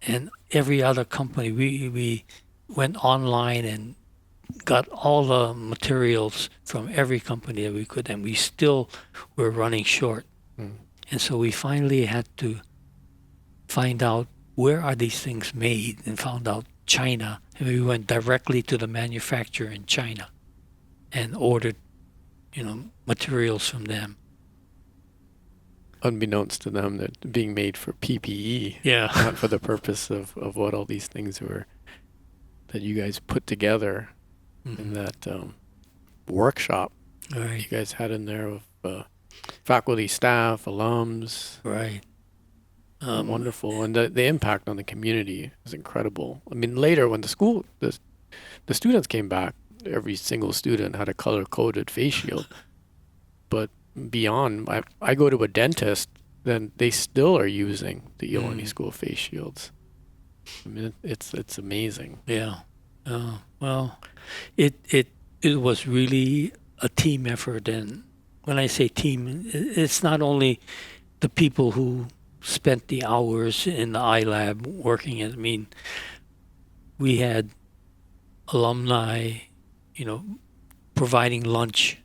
and every other company. We went online and got all the materials from every company that we could, and we still were running short. And so we finally had to find out where are these things made, and found out China. And we went directly to the manufacturer in China and ordered, materials from them. Unbeknownst to them, they're being made for PPE, Yeah. not for the purpose of what all these things were that you guys put together in that workshop Right. you guys had in there of faculty, staff, alums. Right. Wonderful. And the impact on the community is incredible. I mean, later when the students came back, every single student had a color-coded face shield. But beyond, I go to a dentist, then they still are using the Iolani School face shields. I mean, it's amazing. Yeah. Well, it was really a team effort. And when I say team, it's not only the people who spent the hours in the iLab working. I mean, we had alumni, providing lunch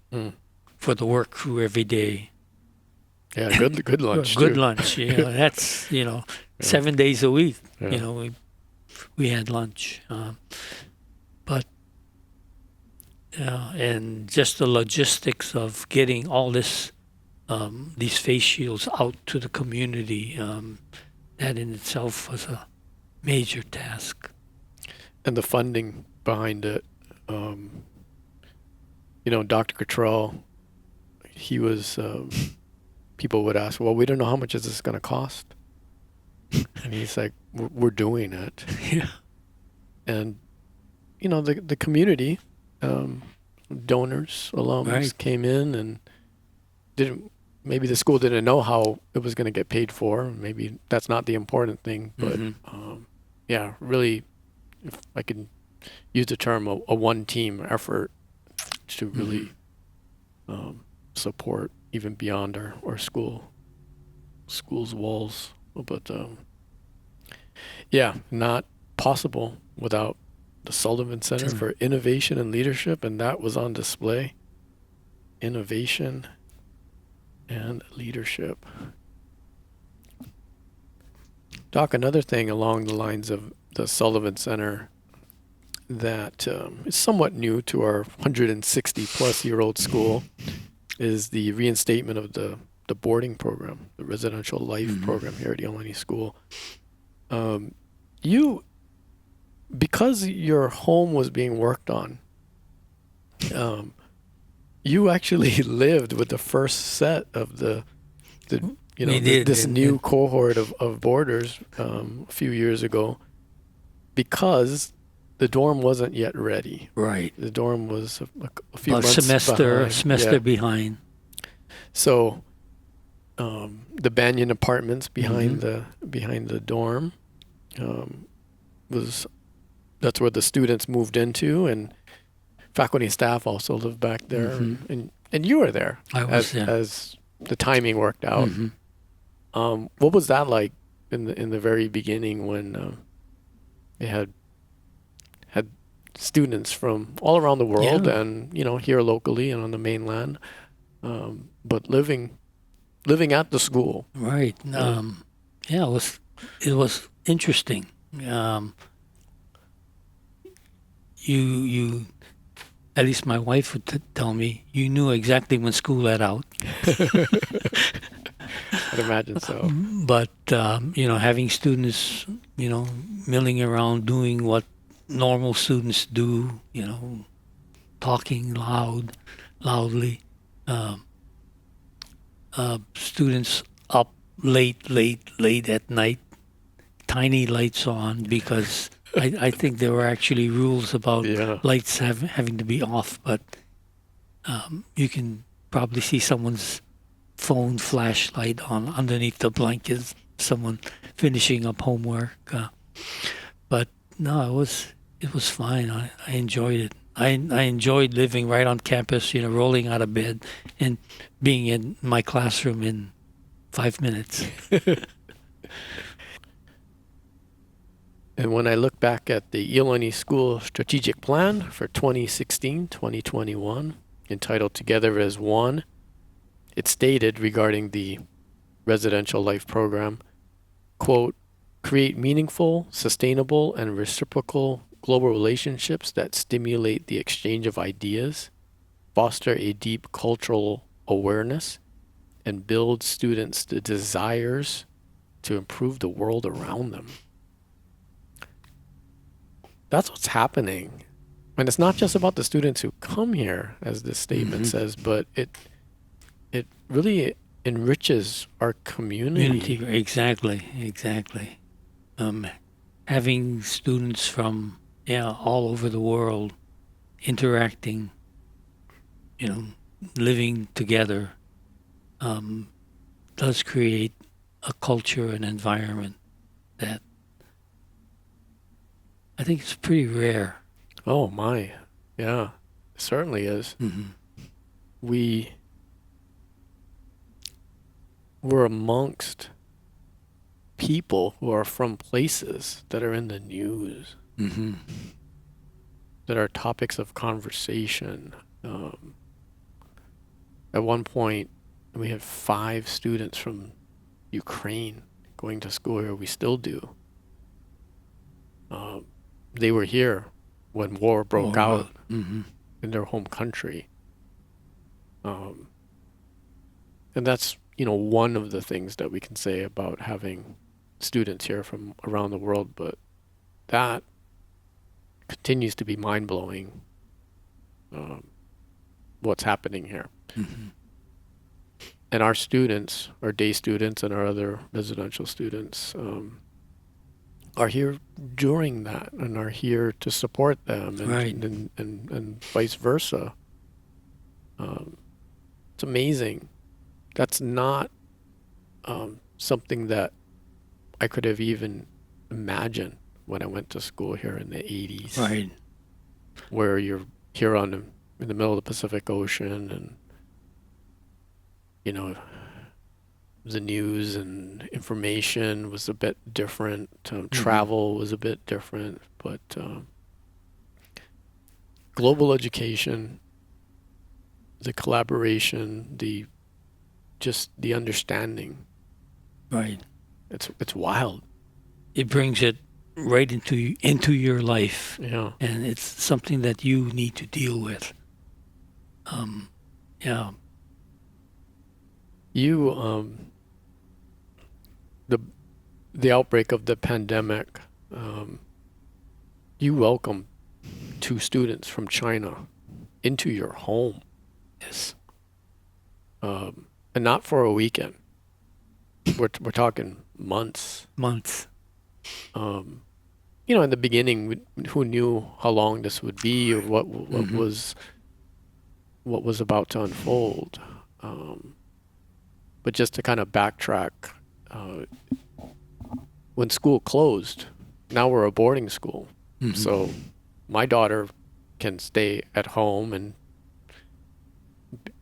for the work crew every day. Yeah, good lunch. Good too. lunch. That's 7 days a week. Yeah. We had lunch, but and just the logistics of getting all this these face shields out to the community, that in itself was a major task. And the funding behind it, Dr. Cottrell, he was, people would ask, well, we don't know how much is this going to cost. And he's like, we're doing it. Yeah. And, the community, donors, alums Right. came in and maybe the school didn't know how it was going to get paid for. Maybe that's not the important thing, but really, if I could use the term, a one-team effort to really support even beyond our school's walls. But not possible without the Sullivan Center for Innovation and Leadership, and that was on display. Innovation and leadership. Doc, another thing along the lines of the Sullivan Center that is somewhat new to our 160-plus-year-old school is the reinstatement of the boarding program, the residential life program here at Iolani School. Because your home was being worked on, you actually lived with the first set of this new cohort of boarders a few years ago, because the dorm wasn't yet ready. Right. The dorm was a few About months semester behind. So the Banyan Apartments behind the dorm that's where the students moved into, and faculty and staff also lived back there, and you were there. I was as the timing worked out. What was that like in the very beginning when they had students from all around the world and here locally and on the mainland, but living living at the school. Right. Yeah, it was interesting. Um, you at least my wife would tell me you knew exactly when school let out. I'd imagine so. But having students, milling around doing what normal students do, talking loudly, um, students up late at night, tiny lights on because I think there were actually rules about Yeah. lights having to be off, but you can probably see someone's phone flashlight on underneath the blankets, someone finishing up homework. But no, it was fine. I enjoyed it. I enjoyed living right on campus, rolling out of bed and being in my classroom in 5 minutes. And when I look back at the Iolani School Strategic Plan for 2016-2021, entitled Together as One, it stated regarding the residential life program, quote, create meaningful, sustainable, and reciprocal global relationships that stimulate the exchange of ideas, foster a deep cultural awareness, and build students the desires to improve the world around them. That's what's happening. And it's not just about the students who come here, as this statement says, but it really enriches our community. Exactly. Having students from all over the world interacting, living together, does create a culture and environment that I think is pretty rare. Oh my. Yeah, it certainly is. We're amongst people who are from places that are in the news, that are topics of conversation. At one point, we had 5 students from Ukraine going to school here. We still do. They were here when war broke out in their home country. And that's, one of the things that we can say about having students here from around the world, but that continues to be mind-blowing, what's happening here. And our students, our day students and our other residential students, are here during that and are here to support them, and Right. and vice versa. It's amazing. That's not something that I could have even imagined when I went to school here in the 80s, Right. where you're here in the middle of the Pacific Ocean, and the news and information was a bit different. Travel was a bit different, but global education, the collaboration, the understanding, Right. it's wild. It brings it right into your life, Yeah. and it's something that you need to deal with. Yeah. You the outbreak of the pandemic, you welcomed 2 students from China into your home, Yes. and not for a weekend. We're talking months. Months. In the beginning, who knew how long this would be, or what was about to unfold. But just to kind of backtrack, when school closed, now we're a boarding school. So my daughter can stay at home and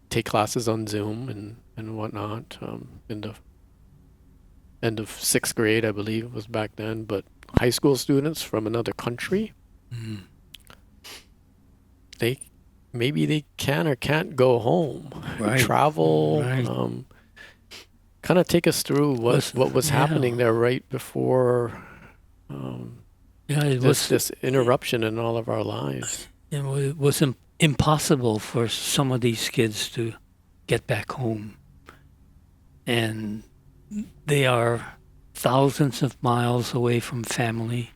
take classes on Zoom and whatnot. In the end of 6th grade, I believe it was back then. But high school students from another country, maybe they can or can't go home, Right. travel. Right. Kind of take us through what was yeah. happening there right before It this interruption in all of our lives. it was impossible for some of these kids to get back home, and they are thousands of miles away from family,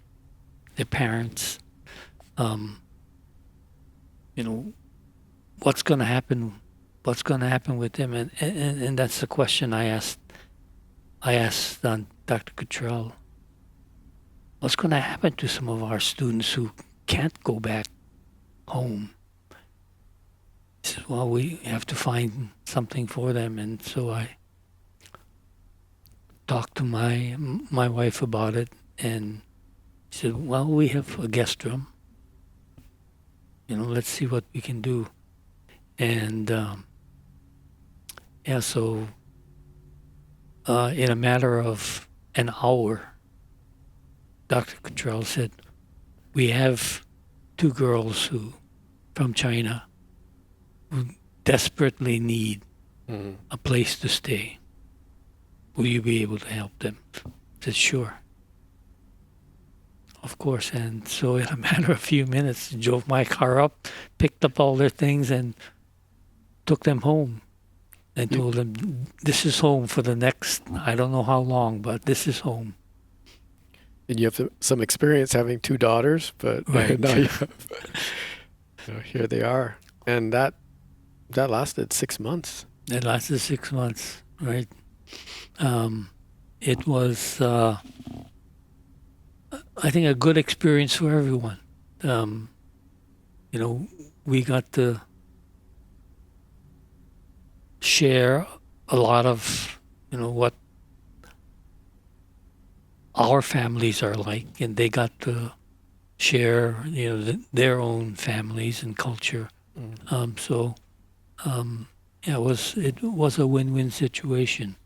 their parents. Um, what's going to happen? What's going to happen with them? And that's the question I asked. Dr. Cottrell. What's going to happen to some of our students who can't go back home? He said, well, we have to find something for them. And so I talked to my wife about it, and she said, well, we have a guest room. Let's see what we can do. And so in a matter of an hour, Dr. Cottrell said, we have 2 girls from China who desperately need a place to stay. Will you be able to help them? I said, sure. Of course. And so in a matter of a few minutes, drove my car up, picked up all their things, and took them home. And told them, this is home for the next, I don't know how long, but this is home. And you have some experience having 2 daughters, but right. Now you have, here they are. And that lasted 6 months. It lasted 6 months, right? It was, I think, a good experience for everyone. We got to share a lot of, what our families are like, and they got to share, their own families and culture. It was a win-win situation.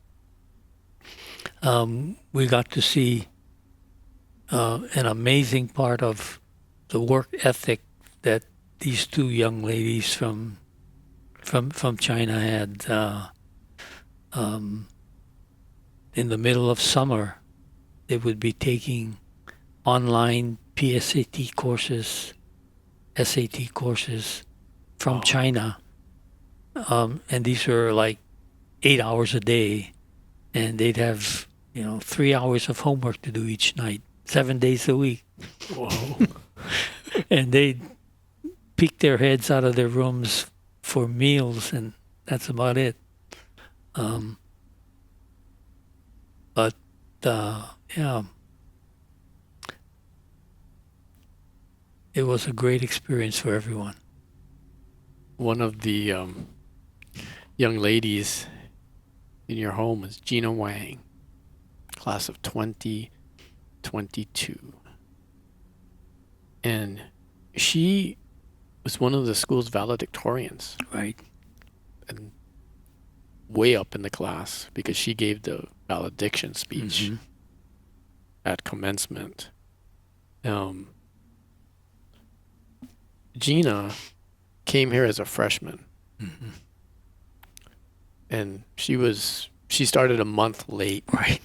We got to see an amazing part of the work ethic that these 2 young ladies from China had. In the middle of summer, they would be taking online PSAT courses, SAT courses from China. And these were like 8 hours a day, and they'd have 3 hours of homework to do each night, 7 days a week. Whoa! And they'd peek their heads out of their rooms for meals, and that's about it. It was a great experience for everyone. One of the young ladies in your home is Gina Wang, class of 2022. And she was one of the school's valedictorians. Right. And way up in the class because she gave the valediction speech at commencement. Gina came here as a freshman. And she started a month late. Right.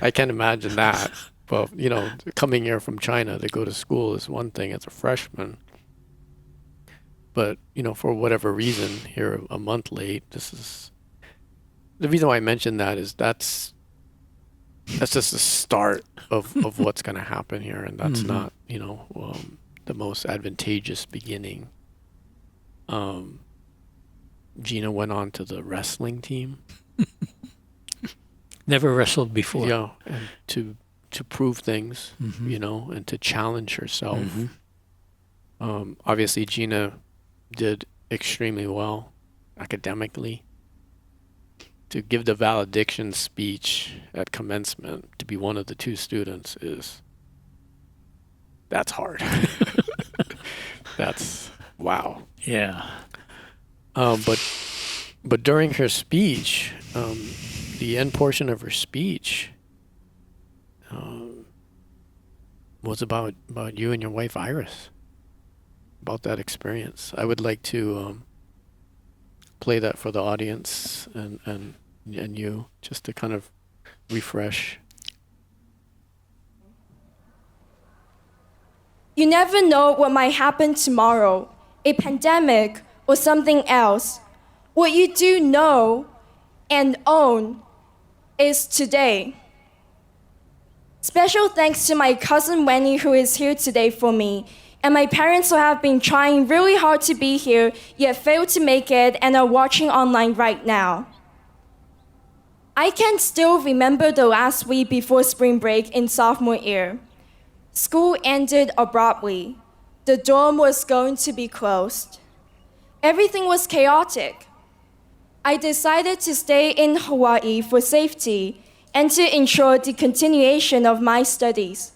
I can't imagine that. Well, coming here from China to go to school is one thing as a freshman. But, for whatever reason, here a month late, the reason why I mention that is that's just the start of what's going to happen here. And that's not, the most advantageous beginning. Gina went on to the wrestling team. Never wrestled before. Yeah, and to prove things, and to challenge herself. Obviously, Gina did extremely well academically. To give the valediction speech at commencement, to be one of the 2 students that's hard. That's wow. Yeah. But during her speech, the end portion of her speech was about you and your wife Iris, about that experience. I would like to play that for the audience and and you, just to kind of refresh. You never know what might happen tomorrow, a pandemic or something else. What you do know and own is today. Special thanks to my cousin Wendy, who is here today for me, and my parents who have been trying really hard to be here, yet failed to make it and are watching online right now. I can still remember the last week before spring break in sophomore year. School ended abruptly. The dorm was going to be closed. Everything was chaotic. I decided to stay in Hawaii for safety and to ensure the continuation of my studies.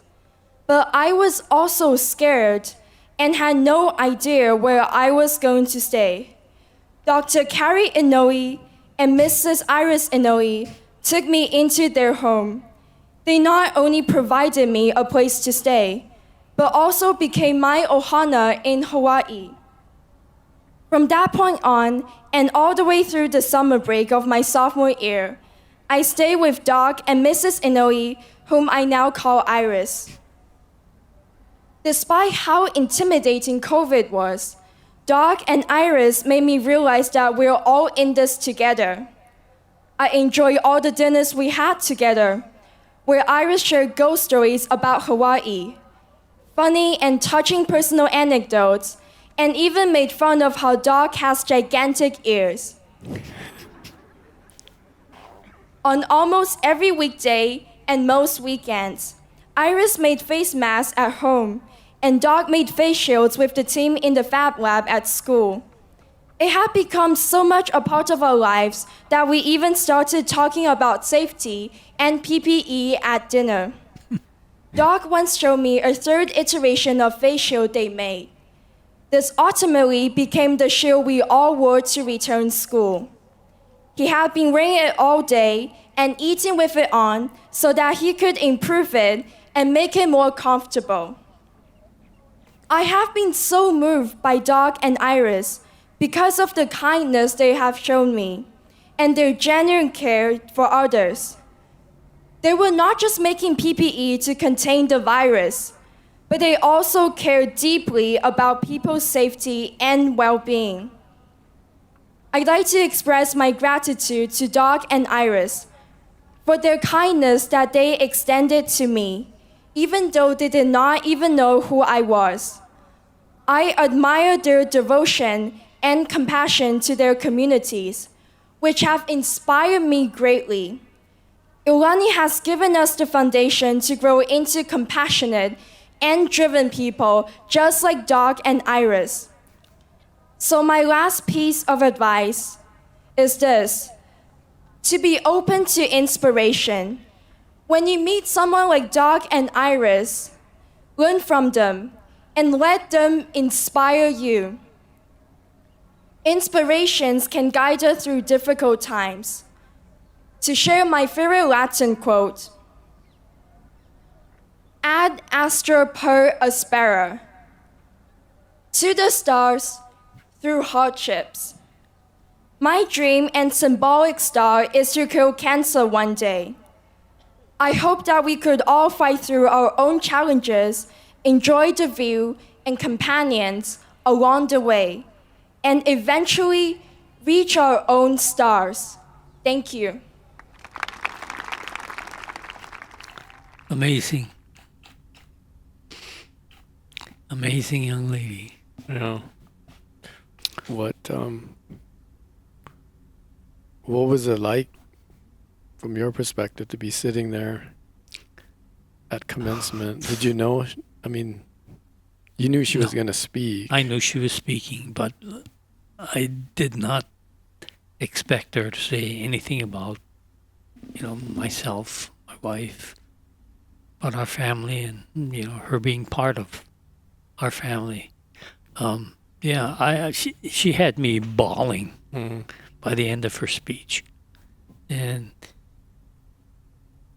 But I was also scared and had no idea where I was going to stay. Dr. Carey Inouye and Mrs. Iris Inouye took me into their home. They not only provided me a place to stay, but also became my ohana in Hawaii. From that point on, and all the way through the summer break of my sophomore year, I stayed with Doc and Mrs. Inouye, whom I now call Iris. Despite how intimidating COVID was, Doc and Iris made me realize that we're all in this together. I enjoyed all the dinners we had together, where Iris shared ghost stories about Hawaii, funny and touching personal anecdotes, and even made fun of how Doc has gigantic ears. On almost every weekday and most weekends, Iris made face masks at home, and Doc made face shields with the team in the Fab Lab at school. It had become so much a part of our lives that we even started talking about safety and PPE at dinner. Doc once showed me a third iteration of face shield they made. This ultimately became the shield we all wore to return school. He had been wearing it all day and eating with it on so that he could improve it and make it more comfortable. I have been so moved by Doc and Iris because of the kindness they have shown me and their genuine care for others. They were not just making PPE to contain the virus, but they also cared deeply about people's safety and well-being. I'd like to express my gratitude to Doc and Iris for their kindness that they extended to me, even though they did not even know who I was. I admire their devotion and compassion to their communities, which have inspired me greatly. Iolani has given us the foundation to grow into compassionate and driven people just like Doc and Iris. So my last piece of advice is this: to be open to inspiration. When you meet someone like Doc and Iris, learn from them and let them inspire you. Inspirations can guide us through difficult times. To share my favorite Latin quote, ad astra per aspera, to the stars through hardships. My dream and symbolic star is to kill cancer one day. I hope that we could all fight through our own challenges, enjoy the view and companions along the way, and eventually reach our own stars. Thank you. Amazing. Amazing young lady. Yeah. What was it like, from your perspective, to be sitting there at commencement? Did you know? I mean, you knew she was going to speak. I knew she was speaking, but I did not expect her to say anything about, myself, my wife, about our family, and her being part of our family. She had me bawling by the end of her speech, and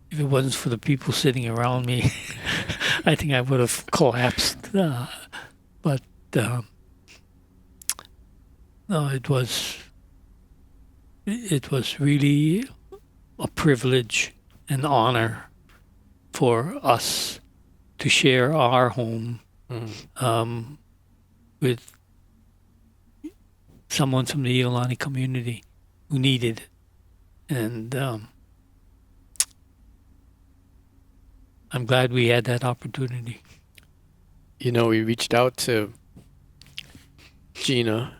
if it wasn't for the people sitting around me, I think I would have collapsed. But no, it was really a privilege and honor for us to share our home with someone from the Iolani community who needed it. And I'm glad we had that opportunity. You know, we reached out to Gina,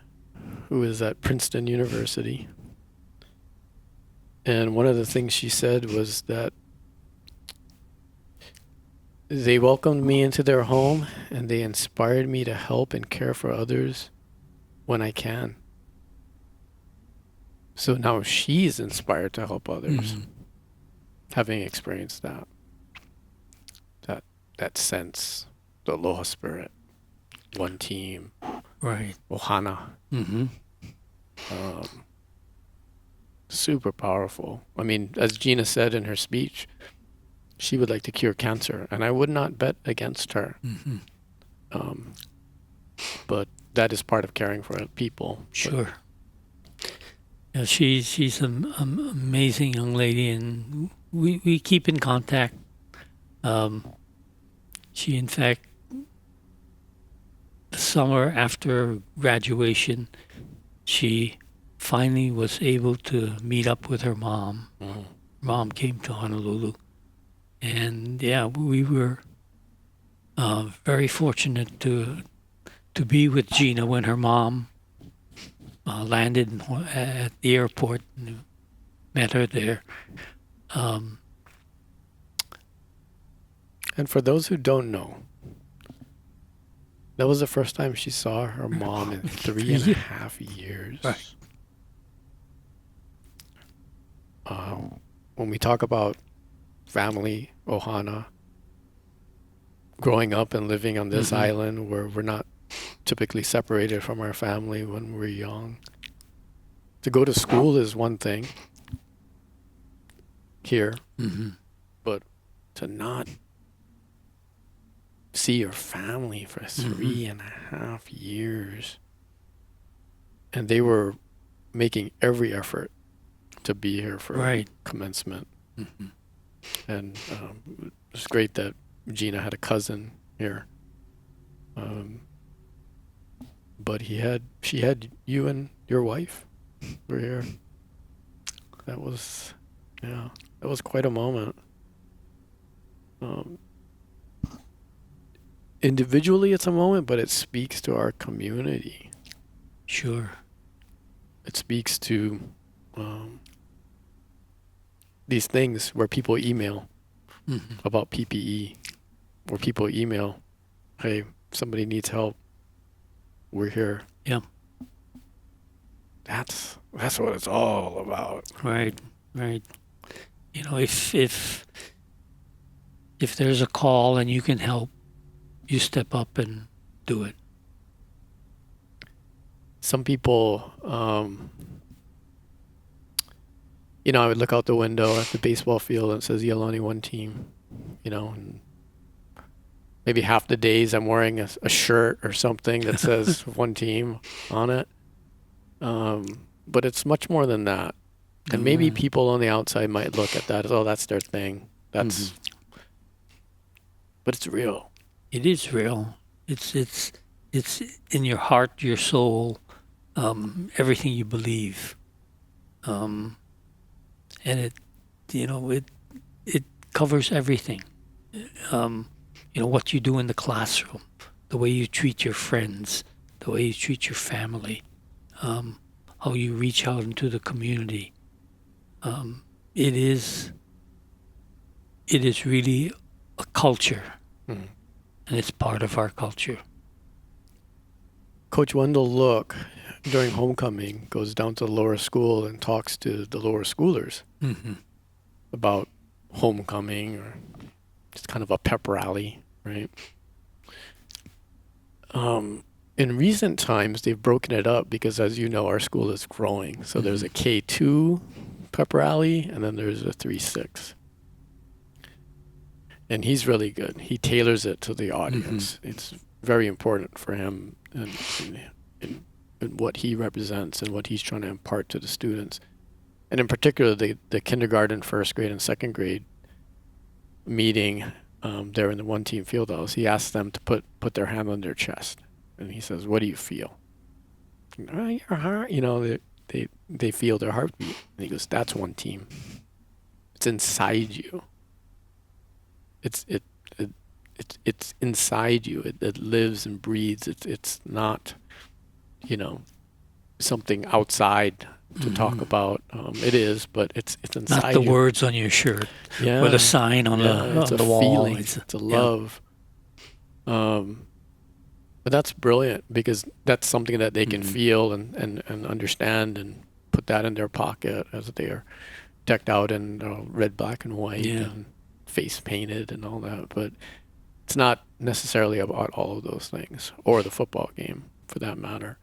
who is at Princeton University. And one of the things she said was that they welcomed me into their home and they inspired me to help and care for others when I can. So now she's inspired to help others, having experienced that sense, the aloha spirit, one team, Right. ohana. Super powerful. I mean, as Gina said in her speech, she would like to cure cancer, and I would not bet against her. But that is part of caring for people. Sure. Yeah, she's an amazing young lady, and we keep in contact. She, in fact, the summer after graduation, she finally was able to meet up with her mom. Mom came to Honolulu. And yeah, we were very fortunate to be with Gina when her mom landed at the airport and met her there. And for those who don't know, that was the first time she saw her mom in 3.5 years. Right. When we talk about family, ohana, growing up and living on this island where we're not typically separated from our family when we're young. To go to school is one thing here, but to not see your family for 3.5 years. And they were making every effort to be here for commencement. And it's great that Gina had a cousin here. But she had you and your wife were here. That was quite a moment. Individually, it's a moment, but it speaks to our community. Sure. It speaks to these things where people email about PPE, where people email, hey, somebody needs help. We're here. Yeah. That's what it's all about. Right. You know, if there's a call and you can help, you step up and do it. Some people, I would look out the window at the baseball field and it says Iolani one team, and maybe half the days I'm wearing a shirt or something that says one team on it. But it's much more than that. And maybe people on the outside might look at that as, oh, that's their thing. But it's real. It is real. It's in your heart, your soul, everything you believe. And it covers everything. What you do in the classroom, the way you treat your friends, the way you treat your family, how you reach out into the community. It is really a culture, and it's part of our culture. Coach Wendell Look, during homecoming, goes down to the lower school and talks to the lower schoolers about homecoming, or just kind of a pep rally, right? In recent times, they've broken it up because, as you know, our school is growing. So there's a K2 pep rally, and then there's a 3-6. And he's really good. He tailors it to the audience. It's very important for him and what he represents and what he's trying to impart to the students. and in particular the kindergarten, first grade, and second grade meeting there in the one team field house, he asked them to put their hand on their chest, and he says, "What do you feel?" Your heart, they feel their heartbeat, and he goes, "That's one team. It's inside you. It's inside you. It lives and breathes. It's not, something outside to talk about. It is, but it's inside. Not the you. words on your shirt Yeah, or the sign on it's the a wall. feeling. It's a love. But that's brilliant because that's something that they can feel and understand and put that in their pocket as they are decked out in red, black, and white and face painted and all that. But it's not necessarily about all of those things, or the football game for that matter.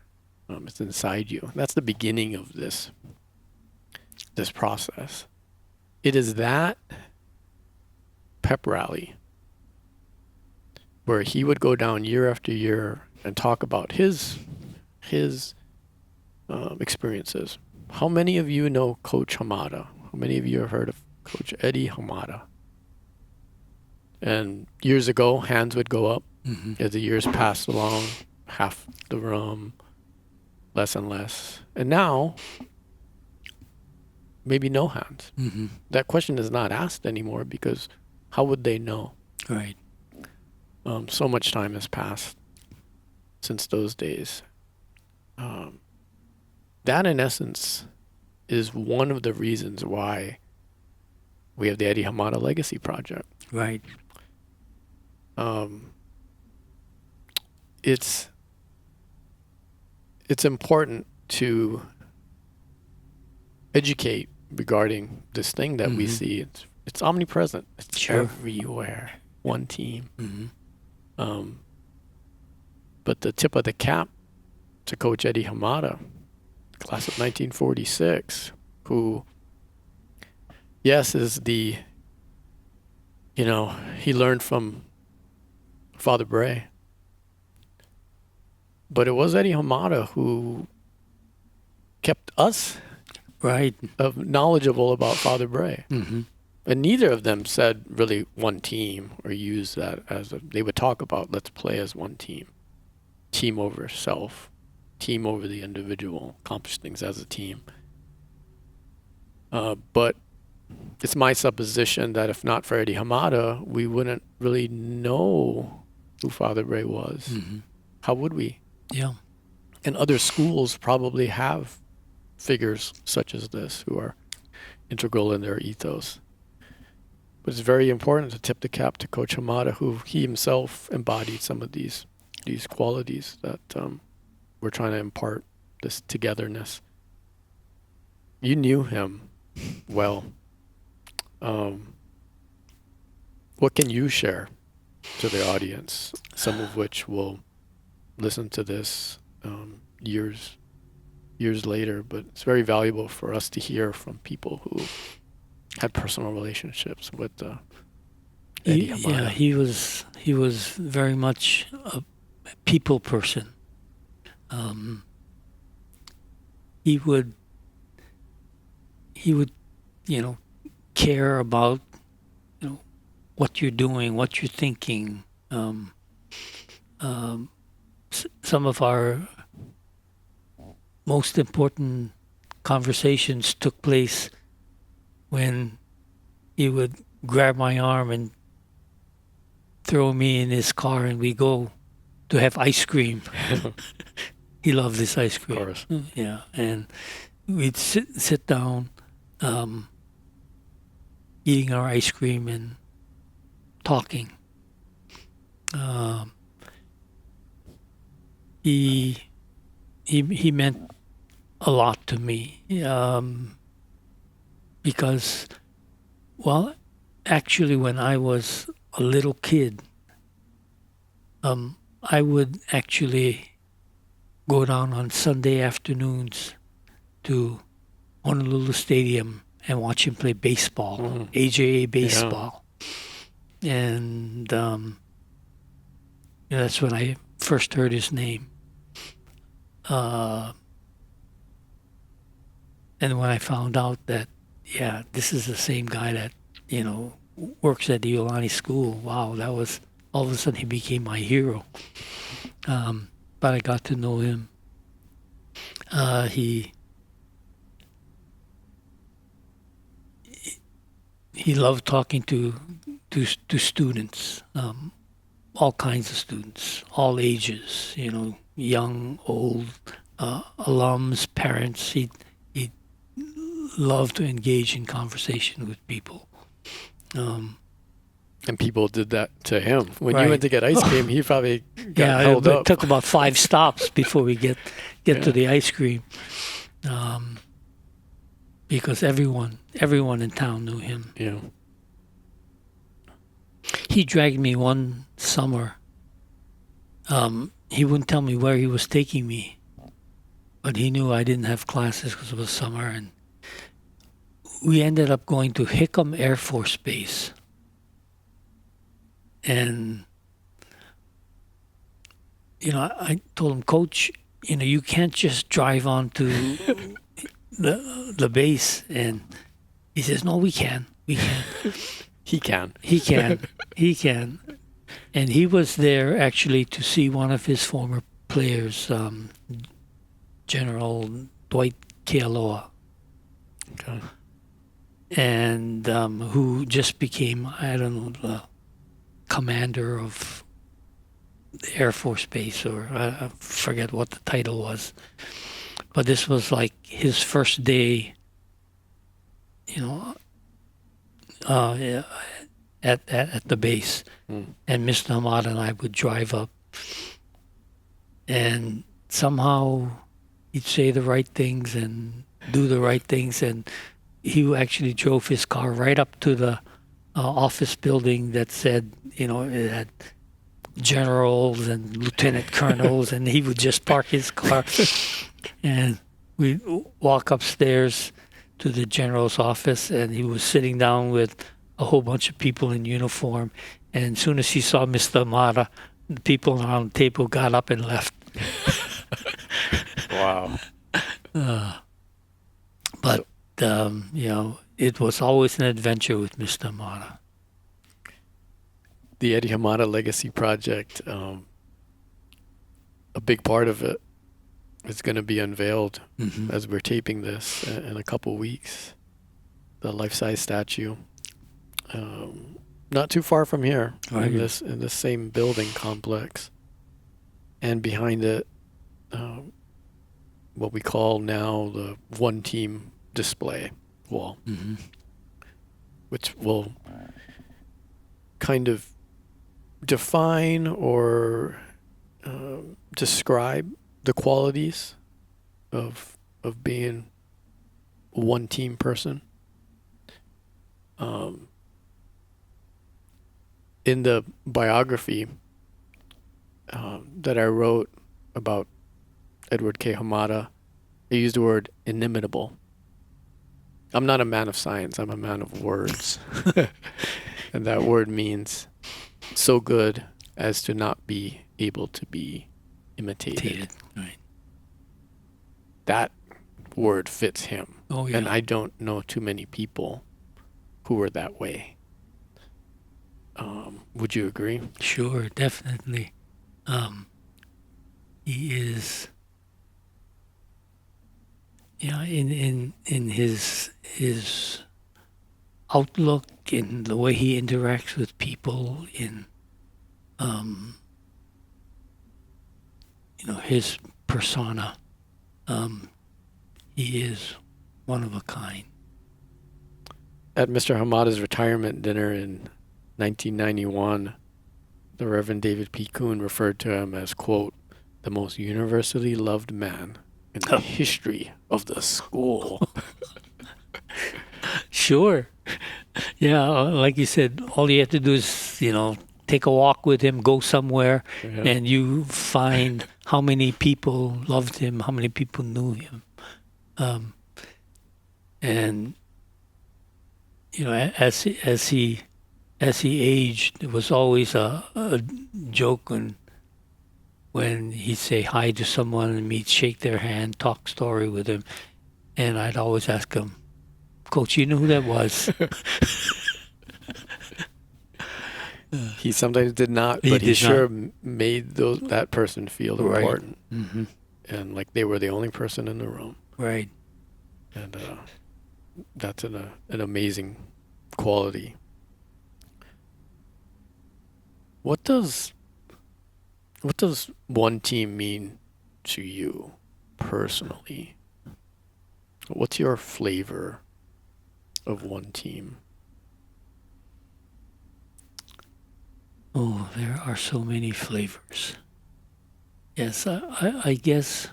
It's inside you. That's the beginning of this process. It is that pep rally where he would go down year after year and talk about his experiences. How many of you know Coach Hamada? How many of you have heard of Coach Eddie Hamada? And years ago, hands would go up as the years passed along, half the room, less and less. And now, maybe no hands. That question is not asked anymore because how would they know? Right. So much time has passed since those days. That, in essence, is one of the reasons why we have the Eddie Hamada Legacy Project. Right. It's important to educate regarding this thing that we see. It's omnipresent. It's everywhere. One team. But the tip of the cap to Coach Eddie Hamada, class of 1946, who, yes, is he learned from Father Bray. But it was Eddie Hamada who kept us knowledgeable about Father Bray. And neither of them said really one team or use that they would talk about, let's play as one team. Team over self, team over the individual, accomplish things as a team. But it's my supposition that if not for Eddie Hamada, we wouldn't really know who Father Bray was. How would we? Yeah. And other schools probably have figures such as this who are integral in their ethos. But it's very important to tip the cap to Coach Hamada, who he himself embodied some of these qualities that we're trying to impart, this togetherness. You knew him well. What can you share to the audience, some of which will listen to this years later, but it's very valuable for us to hear from people who had personal relationships with Eddie Hamada. Yeah, he was very much a people person. He would care about what you're doing, what you're thinking. Some of our most important conversations took place when he would grab my arm and throw me in his car and we go to have ice cream. He loved this ice cream. Of course. Yeah, and we'd sit down, eating our ice cream and talking. He meant a lot to me because, well, actually, when I was a little kid, I would actually go down on Sunday afternoons to Honolulu Stadium and watch him play baseball, AJA baseball. Yeah. And that's when I first heard his name. And when I found out that, yeah, this is the same guy that, works at the Iolani school, wow, that was, all of a sudden he became my hero. But I got to know him. He loved talking to students, all kinds of students, all ages, young, old, alums, parents. He loved to engage in conversation with people. And people did that to him. When Right. you went to get ice cream, he probably got held it up. took about 5 stops before we get to the ice cream, because everyone in town knew him. Yeah. He dragged me one summer. He wouldn't tell me where he was taking me, but he knew I didn't have classes because it was summer, and we ended up going to Hickam Air Force Base. And, I told him, Coach, you can't just drive on to the base. And he says, no, we can. He can. He can. And he was there actually to see one of his former players, General Dwight Kealoha. Okay. And who just became, I don't know, the commander of the Air Force Base, or I forget what the title was. But this was like his first day, at the base. And Mr. Hamada and I would drive up, and somehow he'd say the right things and do the right things, and he actually drove his car right up to the office building that said, it had generals and lieutenant colonels, and he would just park his car, and we'd walk upstairs to the general's office, and he was sitting down with a whole bunch of people in uniform. And as soon as he saw Mr. Amara, the people around the table got up and left. Wow. But, it was always an adventure with Mr. Amara. The Eddie Hamada Legacy Project, a big part of it is going to be unveiled as we're taping this in a couple weeks. The life-size statue. Not too far from here, Right. in this same building complex, and behind it, what we call now the One Team display wall, which will kind of define or describe the qualities of being a one team person. In the biography that I wrote about Edward K. Hamada, I used the word inimitable. I'm not a man of science, I'm a man of words. And that word means so good as to not be able to be imitated. Right. That word fits him. Oh, yeah. And I don't know too many people who are that way. Would you agree? Sure, definitely. He is, in his outlook, in the way he interacts with people, in his persona, he is one of a kind. At Mr. Hamada's retirement dinner in 1991, the Reverend David P. Kuhn referred to him as, quote, the most universally loved man in the history of the school. Sure. Yeah, like you said, all you have to do is, take a walk with him, go somewhere, and you find how many people loved him, how many people knew him. And, as he aged, it was always a joke when he'd say hi to someone and meet, shake their hand, talk story with him. And I'd always ask him, Coach, you know who that was? He sometimes did not, He but he did sure not. made that person feel Right. important, Mm-hmm. and like they were the only person in the room. Right. And that's an amazing quality. What does one team mean to you personally? What's your flavor of one team? Oh, there are so many flavors. Yes, I guess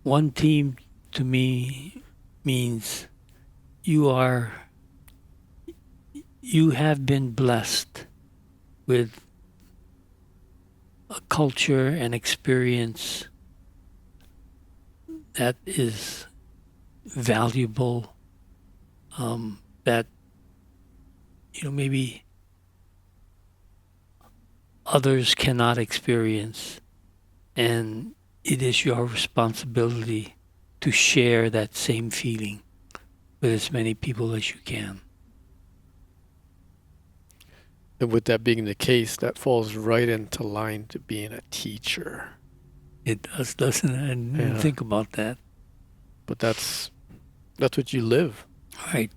one team to me means you have been blessed with a culture and experience that is valuable, that maybe others cannot experience, and it is your responsibility to share that same feeling with as many people as you can. And with that being the case, that falls right into line to being a teacher. It does, doesn't it? I didn't Yeah. think about that. But that's what you live. Right.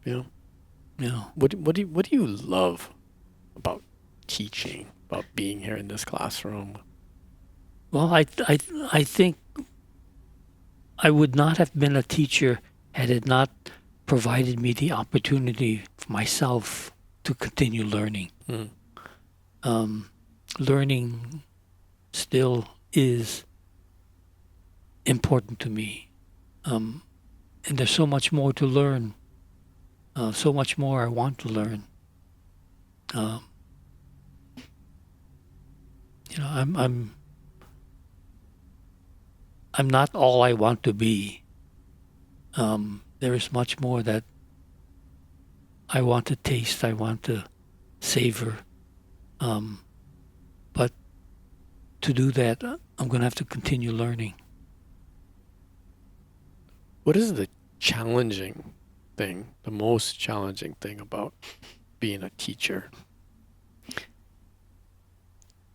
You know? Yeah. What do you love about teaching, about being here in this classroom? Well, I think I would not have been a teacher had it not provided me the opportunity for myself to continue learning. Learning still is important to me. And there's so much more to learn. So much more I want to learn. I'm not all I want to be. There is much more that I want to taste, I want to savor. But to do that, I'm going to have to continue learning. What is the challenging thing, the most challenging thing about being a teacher?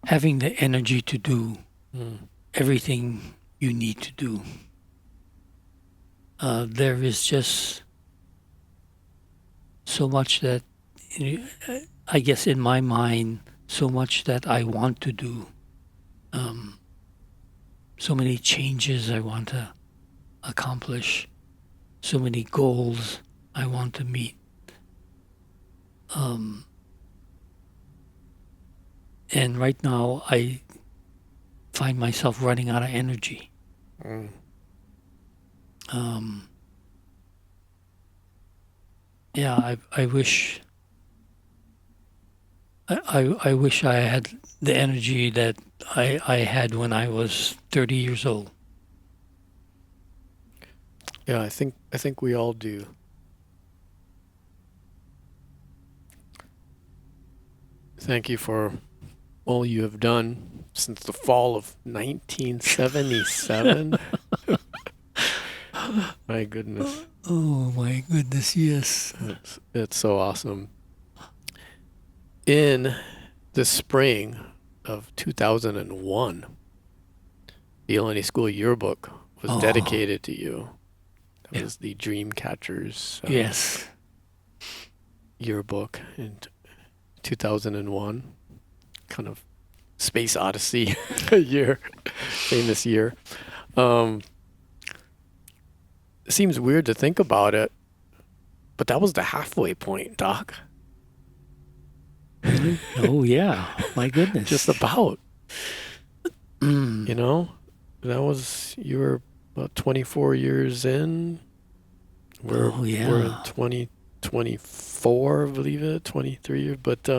Having the energy to do everything you need to do. There is just so much that, I guess in my mind, so much that I want to do. So many changes I want to accomplish. So many goals I want to meet. And right now, I find myself running out of energy. Yeah, I wish. I wish I had the energy that I had when I was 30 years old. Yeah, I think we all do. Thank you for all you have done since the fall of 1977. My goodness. Oh my goodness, yes. It's so awesome. In the spring of 2001, the Iolani School yearbook was dedicated to you. That was the Dreamcatchers Yes. yearbook in 2001. Kind of space odyssey year, famous year. It seems weird to think about it, but that was the halfway point, Doc. Oh yeah, my goodness. Just about. You know, you were about 24 years in. We're in 2024, I believe it, 23 years. But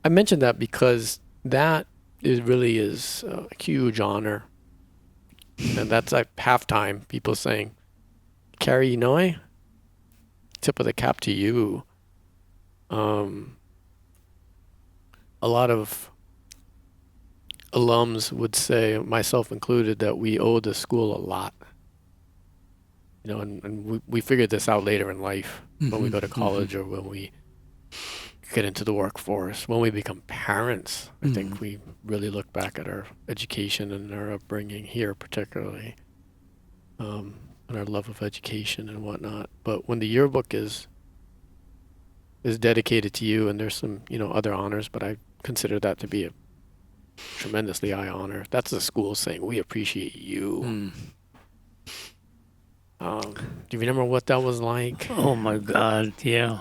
I mentioned that because that really is a huge honor. And that's like halftime, people saying, Carey, Inouye, tip of the cap to you. A lot of alums would say, myself included, that we owe the school a lot. And we figured this out later in life when we go to college or when we get into the workforce. When we become parents, I think we really look back at our education and our upbringing here particularly, and our love of education and whatnot. But when the yearbook is dedicated to you, and there's some, other honors, but I consider that to be a tremendously high honor. That's the school saying, we appreciate you. Do you remember what that was like? Oh my God, yeah.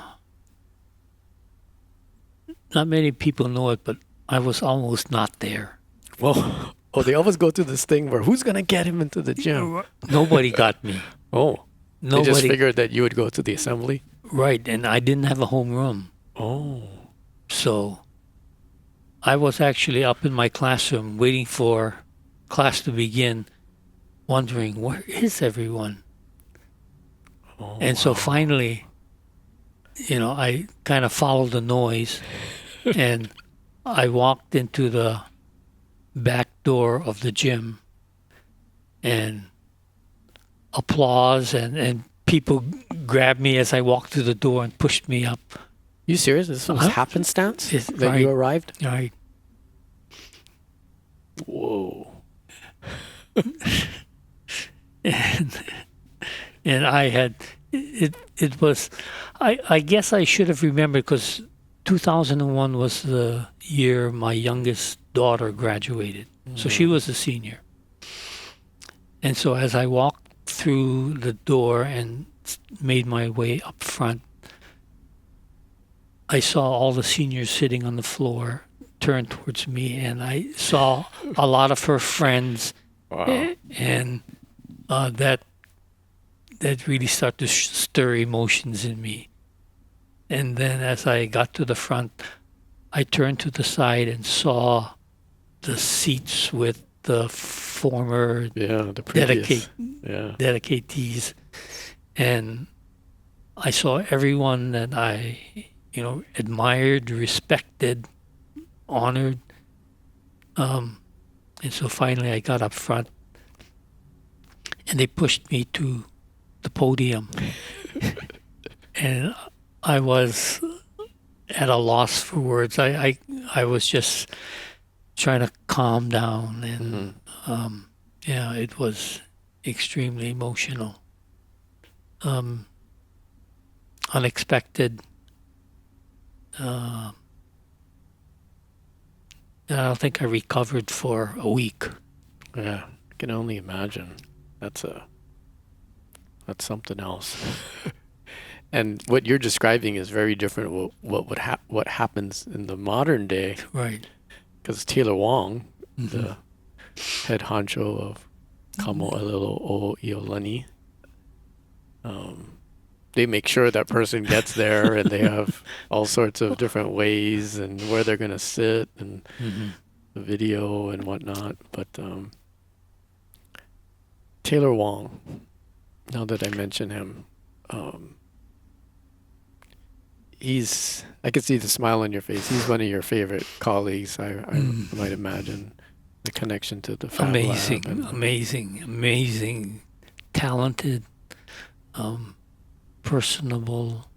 Not many people know it, but I was almost not there. Well, they always go through this thing where who's going to get him into the gym? Nobody got me. Oh, Nobody. They just figured that you would go to the assembly? Right, and I didn't have a homeroom. Oh. So I was actually up in my classroom waiting for class to begin, wondering, where is everyone? Oh, and so finally, I kind of followed the noise and I walked into the back door of the gym, and applause and people grabbed me as I walked through the door and pushed me up. You serious? This was happenstance that right. you arrived? Right. Whoa. And I had, it was, I guess I should have remembered, because 2001 was the year my youngest daughter graduated. So she was a senior. And so as I walked through the door and made my way up front, I saw all the seniors sitting on the floor turn towards me, and I saw a lot of her friends. Wow. And that really started to stir emotions in me. And then as I got to the front, I turned to the side and saw the seats with the former the previous. dedicatees. And I saw everyone that I, admired, respected, honored. And so finally I got up front, and they pushed me to the podium. And I was at a loss for words. I was just trying to calm down, and it was extremely emotional, unexpected, and I don't think I recovered for a week. Yeah, I can only imagine. That's something else. And what you're describing is very different. What happens in the modern day, Right? Because Taylor Wong, the head honcho of Kamo'elelo o Iolani, they make sure that person gets there, and they have all sorts of different ways and where they're going to sit and the video and whatnot. But Taylor Wong, now that I mention him, I can see the smile on your face. He's one of your favorite colleagues, I might imagine. The connection to the Fab Lab amazing, talented, personable.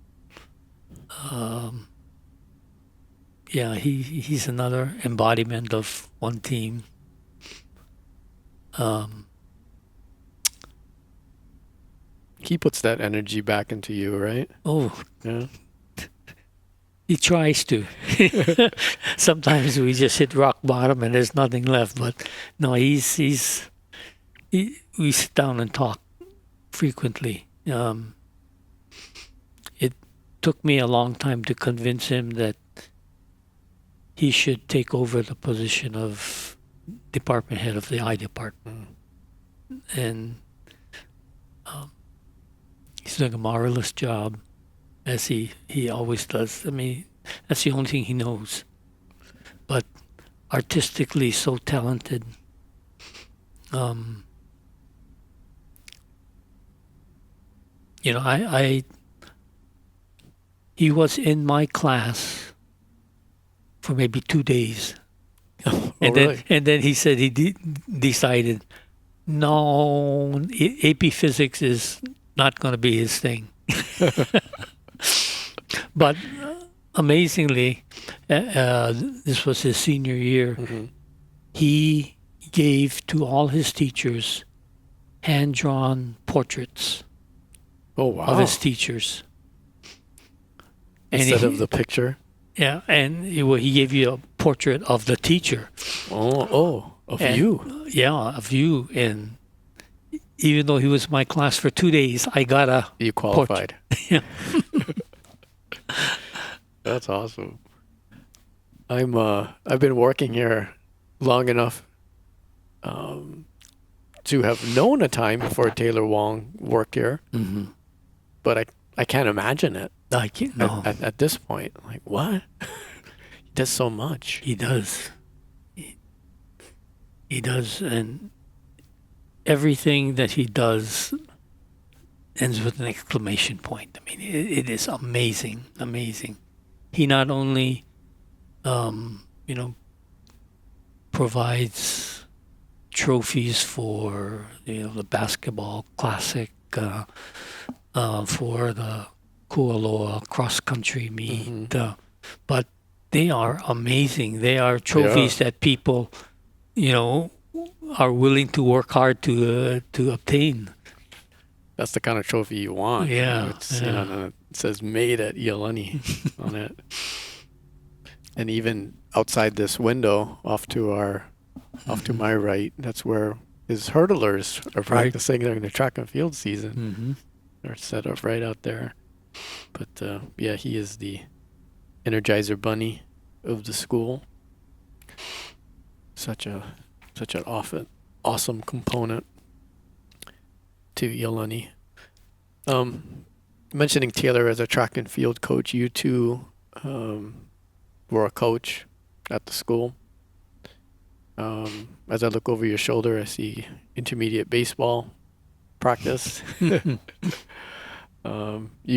He's another embodiment of one team. He puts that energy back into you, right? Oh, Yeah. he tries to. Sometimes we just hit rock bottom and there's nothing left. But no, we sit down and talk frequently. It took me a long time to convince him that he should take over the position of department head of the eye department. And he's doing a marvelous job, as he always does. I mean, that's the only thing he knows. But artistically, so talented. He was in my class for maybe 2 days really? then he said he decided, no, AP Physics is not going to be his thing. But amazingly, this was his senior year. Mm-hmm. He gave to all his teachers hand-drawn portraits Oh, wow. of his teachers. Instead of the picture? Yeah, and he gave you a portrait of the teacher. Of you. Yeah, of you. And even though he was in my class for 2 days, I got a You qualified. Yeah. That's awesome. I've been working here long enough to have known a time before Taylor Wong worked here, Mm-hmm. but I can't imagine it I can't. No, at this point. Like, what? He does so much. he does. He does, and everything that he does ends with an exclamation point. I mean, it is amazing, amazing. He not only, provides trophies for the basketball classic, for the Kualoa cross country meet, but they are amazing. They are trophies that people, are willing to work hard to obtain. That's the kind of trophy you want. Yeah, It's, yeah. and it says made at Iolani on it. And even outside this window, off to my right, that's where his hurdlers are practicing during the track and field season. Mm-hmm. They're set up right out there. But yeah, he is the Energizer Bunny of the school. Such an awesome component to Iolani. Mentioning Taylor as a track and field coach, you two were a coach at the school. As I look over your shoulder, I see intermediate baseball practice. You've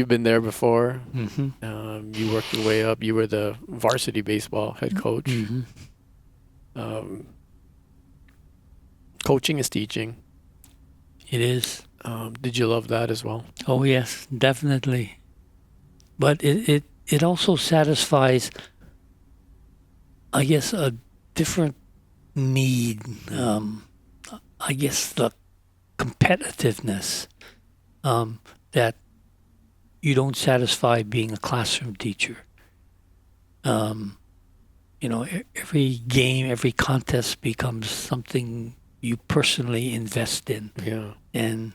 been there before. Mm-hmm. You worked your way up. You were the varsity baseball head coach. Mm-hmm. Coaching is teaching. It is. Did you love that as well? Oh yes, definitely. But it also satisfies, I guess, a different need. I guess the competitiveness that you don't satisfy being a classroom teacher. Every game, every contest becomes something you personally invest in. Yeah. And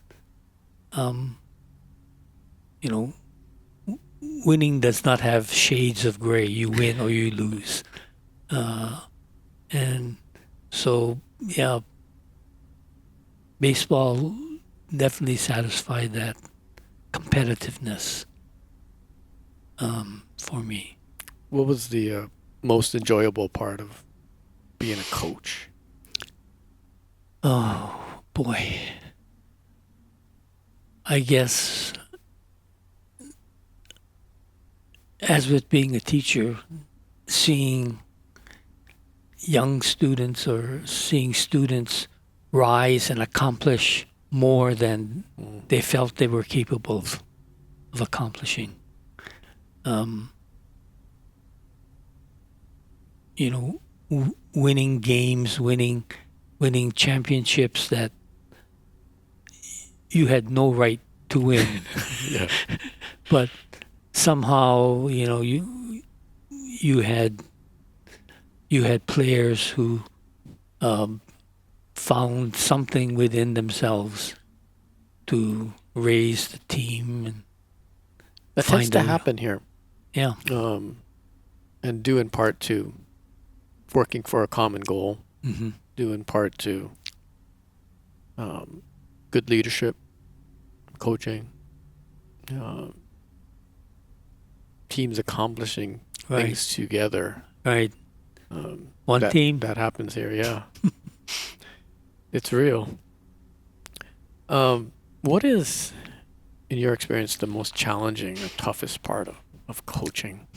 winning does not have shades of gray. You win or you lose. And so, yeah, baseball definitely satisfied that competitiveness for me. What was the most enjoyable part of being a coach? Oh, boy. I guess, as with being a teacher, seeing young students or seeing students rise and accomplish more than they felt they were capable of accomplishing. Winning games, winning championships that you had no right to win. Yeah. But somehow, you had players who found something within themselves to raise the team, and That tends to find a- happen here. yeah, And due in part to working for a common goal, mm-hmm. due in part to good leadership, coaching, teams accomplishing Right. things together. Right. One that, team. That happens here, yeah. It's real. What is, in your experience, the most challenging or toughest part of coaching?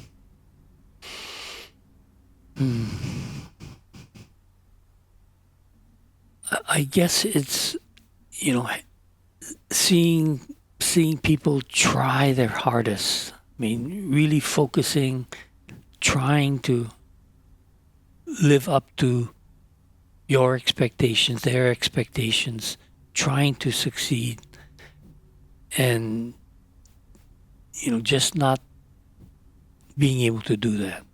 I guess it's, you know, seeing people try their hardest. I mean, really focusing, trying to live up to your expectations, their expectations, trying to succeed, and just not being able to do that.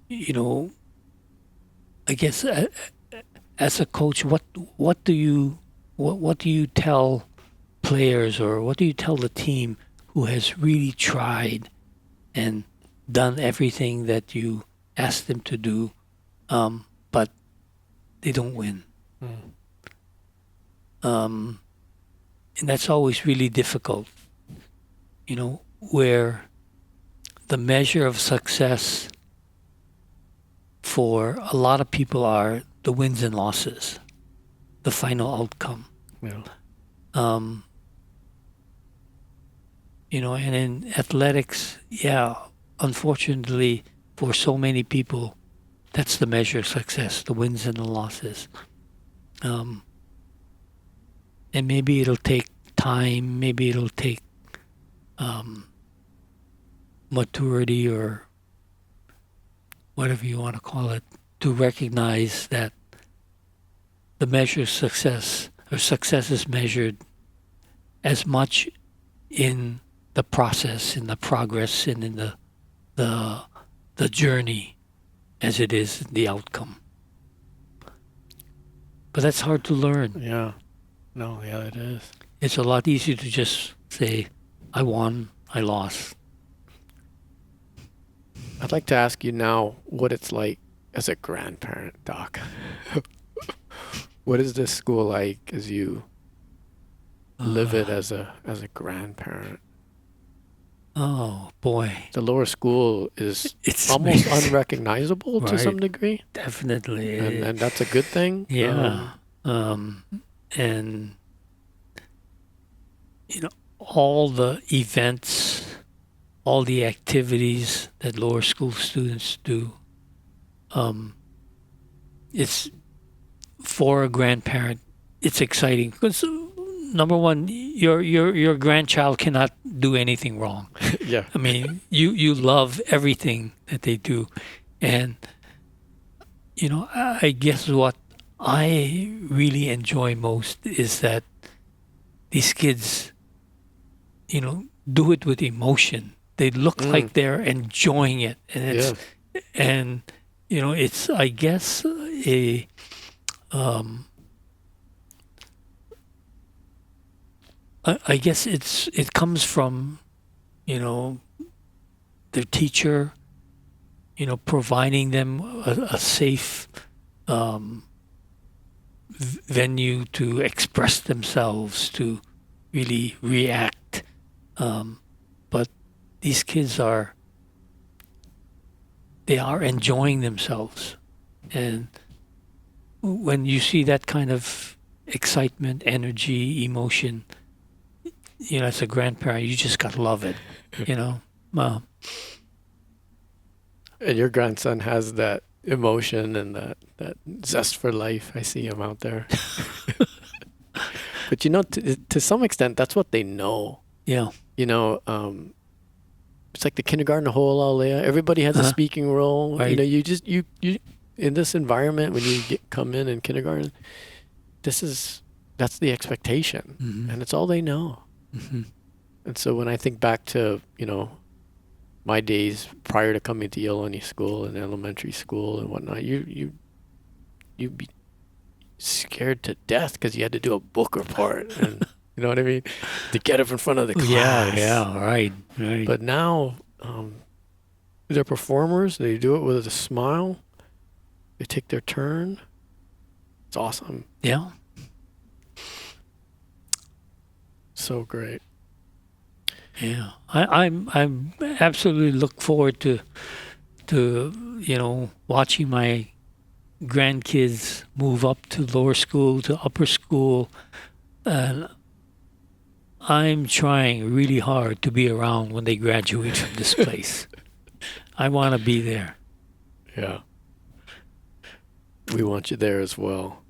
You know, I guess as a coach, what do you tell players, or what do you tell the team who has really tried and done everything that you asked them to do, but they don't win? And that's always really difficult, where the measure of success for a lot of people are the wins and losses, the final outcome. Yeah. And in athletics, unfortunately, for so many people, that's the measure of success, the wins and the losses. And maybe it'll take time, maybe it'll take maturity, or whatever you want to call it, to recognize that the measure of success, or success, is measured as much in the process, in the progress, and in the journey as it is the outcome. But that's hard to learn. Yeah. No, yeah, it is. It's a lot easier to just say, I won, I lost. I'd like to ask you now what it's like as a grandparent, Doc. What is this school like as you live it as a grandparent? Oh boy, The lower school is it's almost amazing. unrecognizable to some degree, Definitely. and that's a good thing. Yeah. And all the events, all the activities that lower school students do, it's, for a grandparent, it's exciting because, number one, your grandchild cannot do anything wrong. Yeah. I mean, you love everything that they do, and I guess what I really enjoy most is that these kids, do it with emotion. They look like they're enjoying it, and it's it's, I guess, I guess it comes from their teacher, providing them a safe venue to express themselves, to really react. But these kids are enjoying themselves. And when you see that kind of excitement, energy, emotion, as a grandparent, you just got to love it, Wow. And your grandson has that emotion and that zest for life. I see him out there. But to some extent, that's what they know. Yeah. It's like the kindergarten whole alea. Everybody has a speaking role. Right. You in this environment, when you come in kindergarten, that's the expectation, and it's all they know. And so when I think back to my days prior to coming to Iolani school and elementary school and whatnot, you'd be scared to death because you had to do a book report, and you know what I mean, to get up in front of the class. Yeah, right. But now they're performers. They do it with a smile. They take their turn. It's awesome. Yeah. So great. Yeah, I'm absolutely look forward to watching my grandkids move up to lower school, to upper school, and I'm trying really hard to be around when they graduate from this place. I want to be there. Yeah. We want you there as well.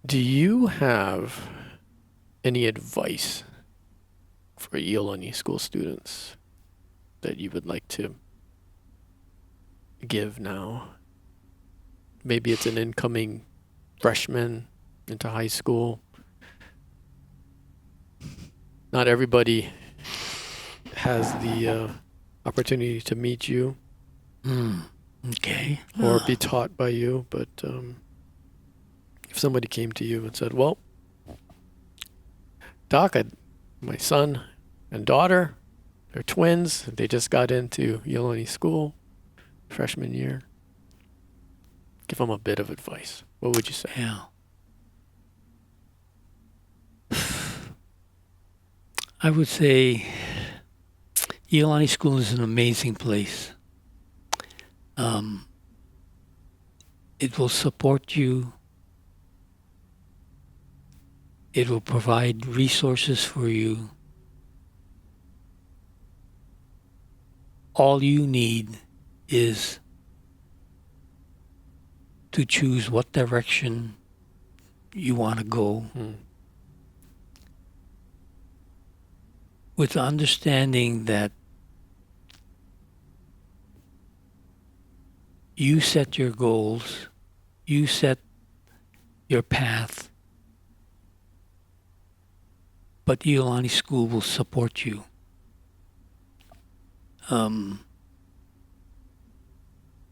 Do you have any advice for Iolani school students that you would like to give now? Maybe it's an incoming freshman into high school. Not everybody has the opportunity to meet you Okay. or be taught by you, but if somebody came to you and said, well, Doc, my son and daughter, they're twins. They just got into Iolani school, freshman year. Give them a bit of advice. What would you say? Yeah. I would say Iolani School is an amazing place. It will support you. It will provide resources for you. All you need is to choose what direction you want to go. With the understanding that you set your goals, you set your path, but Iolani School will support you. No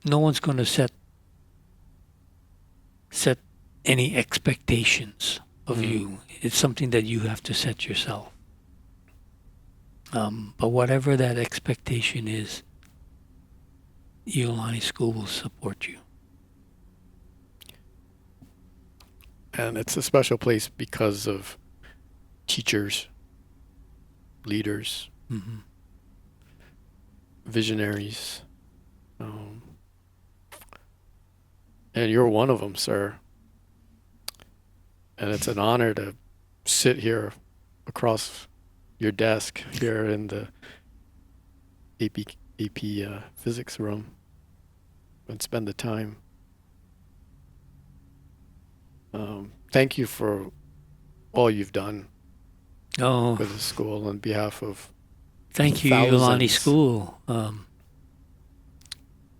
one's going to set any expectations of you. It's something that you have to set yourself. But whatever that expectation is, Iolani School will support you. And it's a special place because of teachers, leaders, visionaries. And you're one of them, sir. And it's an honor to sit here across your desk here in the AP physics room and spend the time. Thank you for all you've done for the school on behalf of thank you, thousands. Iolani School.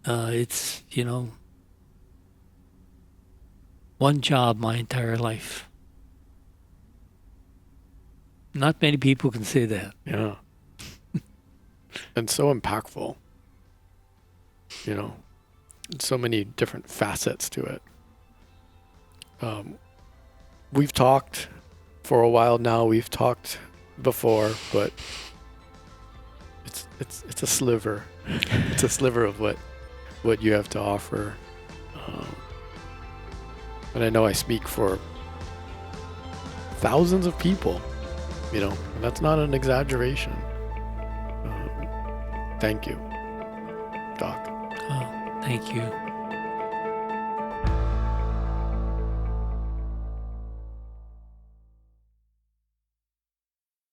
It's, one job my entire life. Not many people can say that. Yeah. And so impactful. So many different facets to it. We've talked for a while now. We've talked before, but it's a sliver. It's a sliver of what you have to offer. And I know I speak for thousands of people, and that's not an exaggeration. Thank you, Doc. Thank you.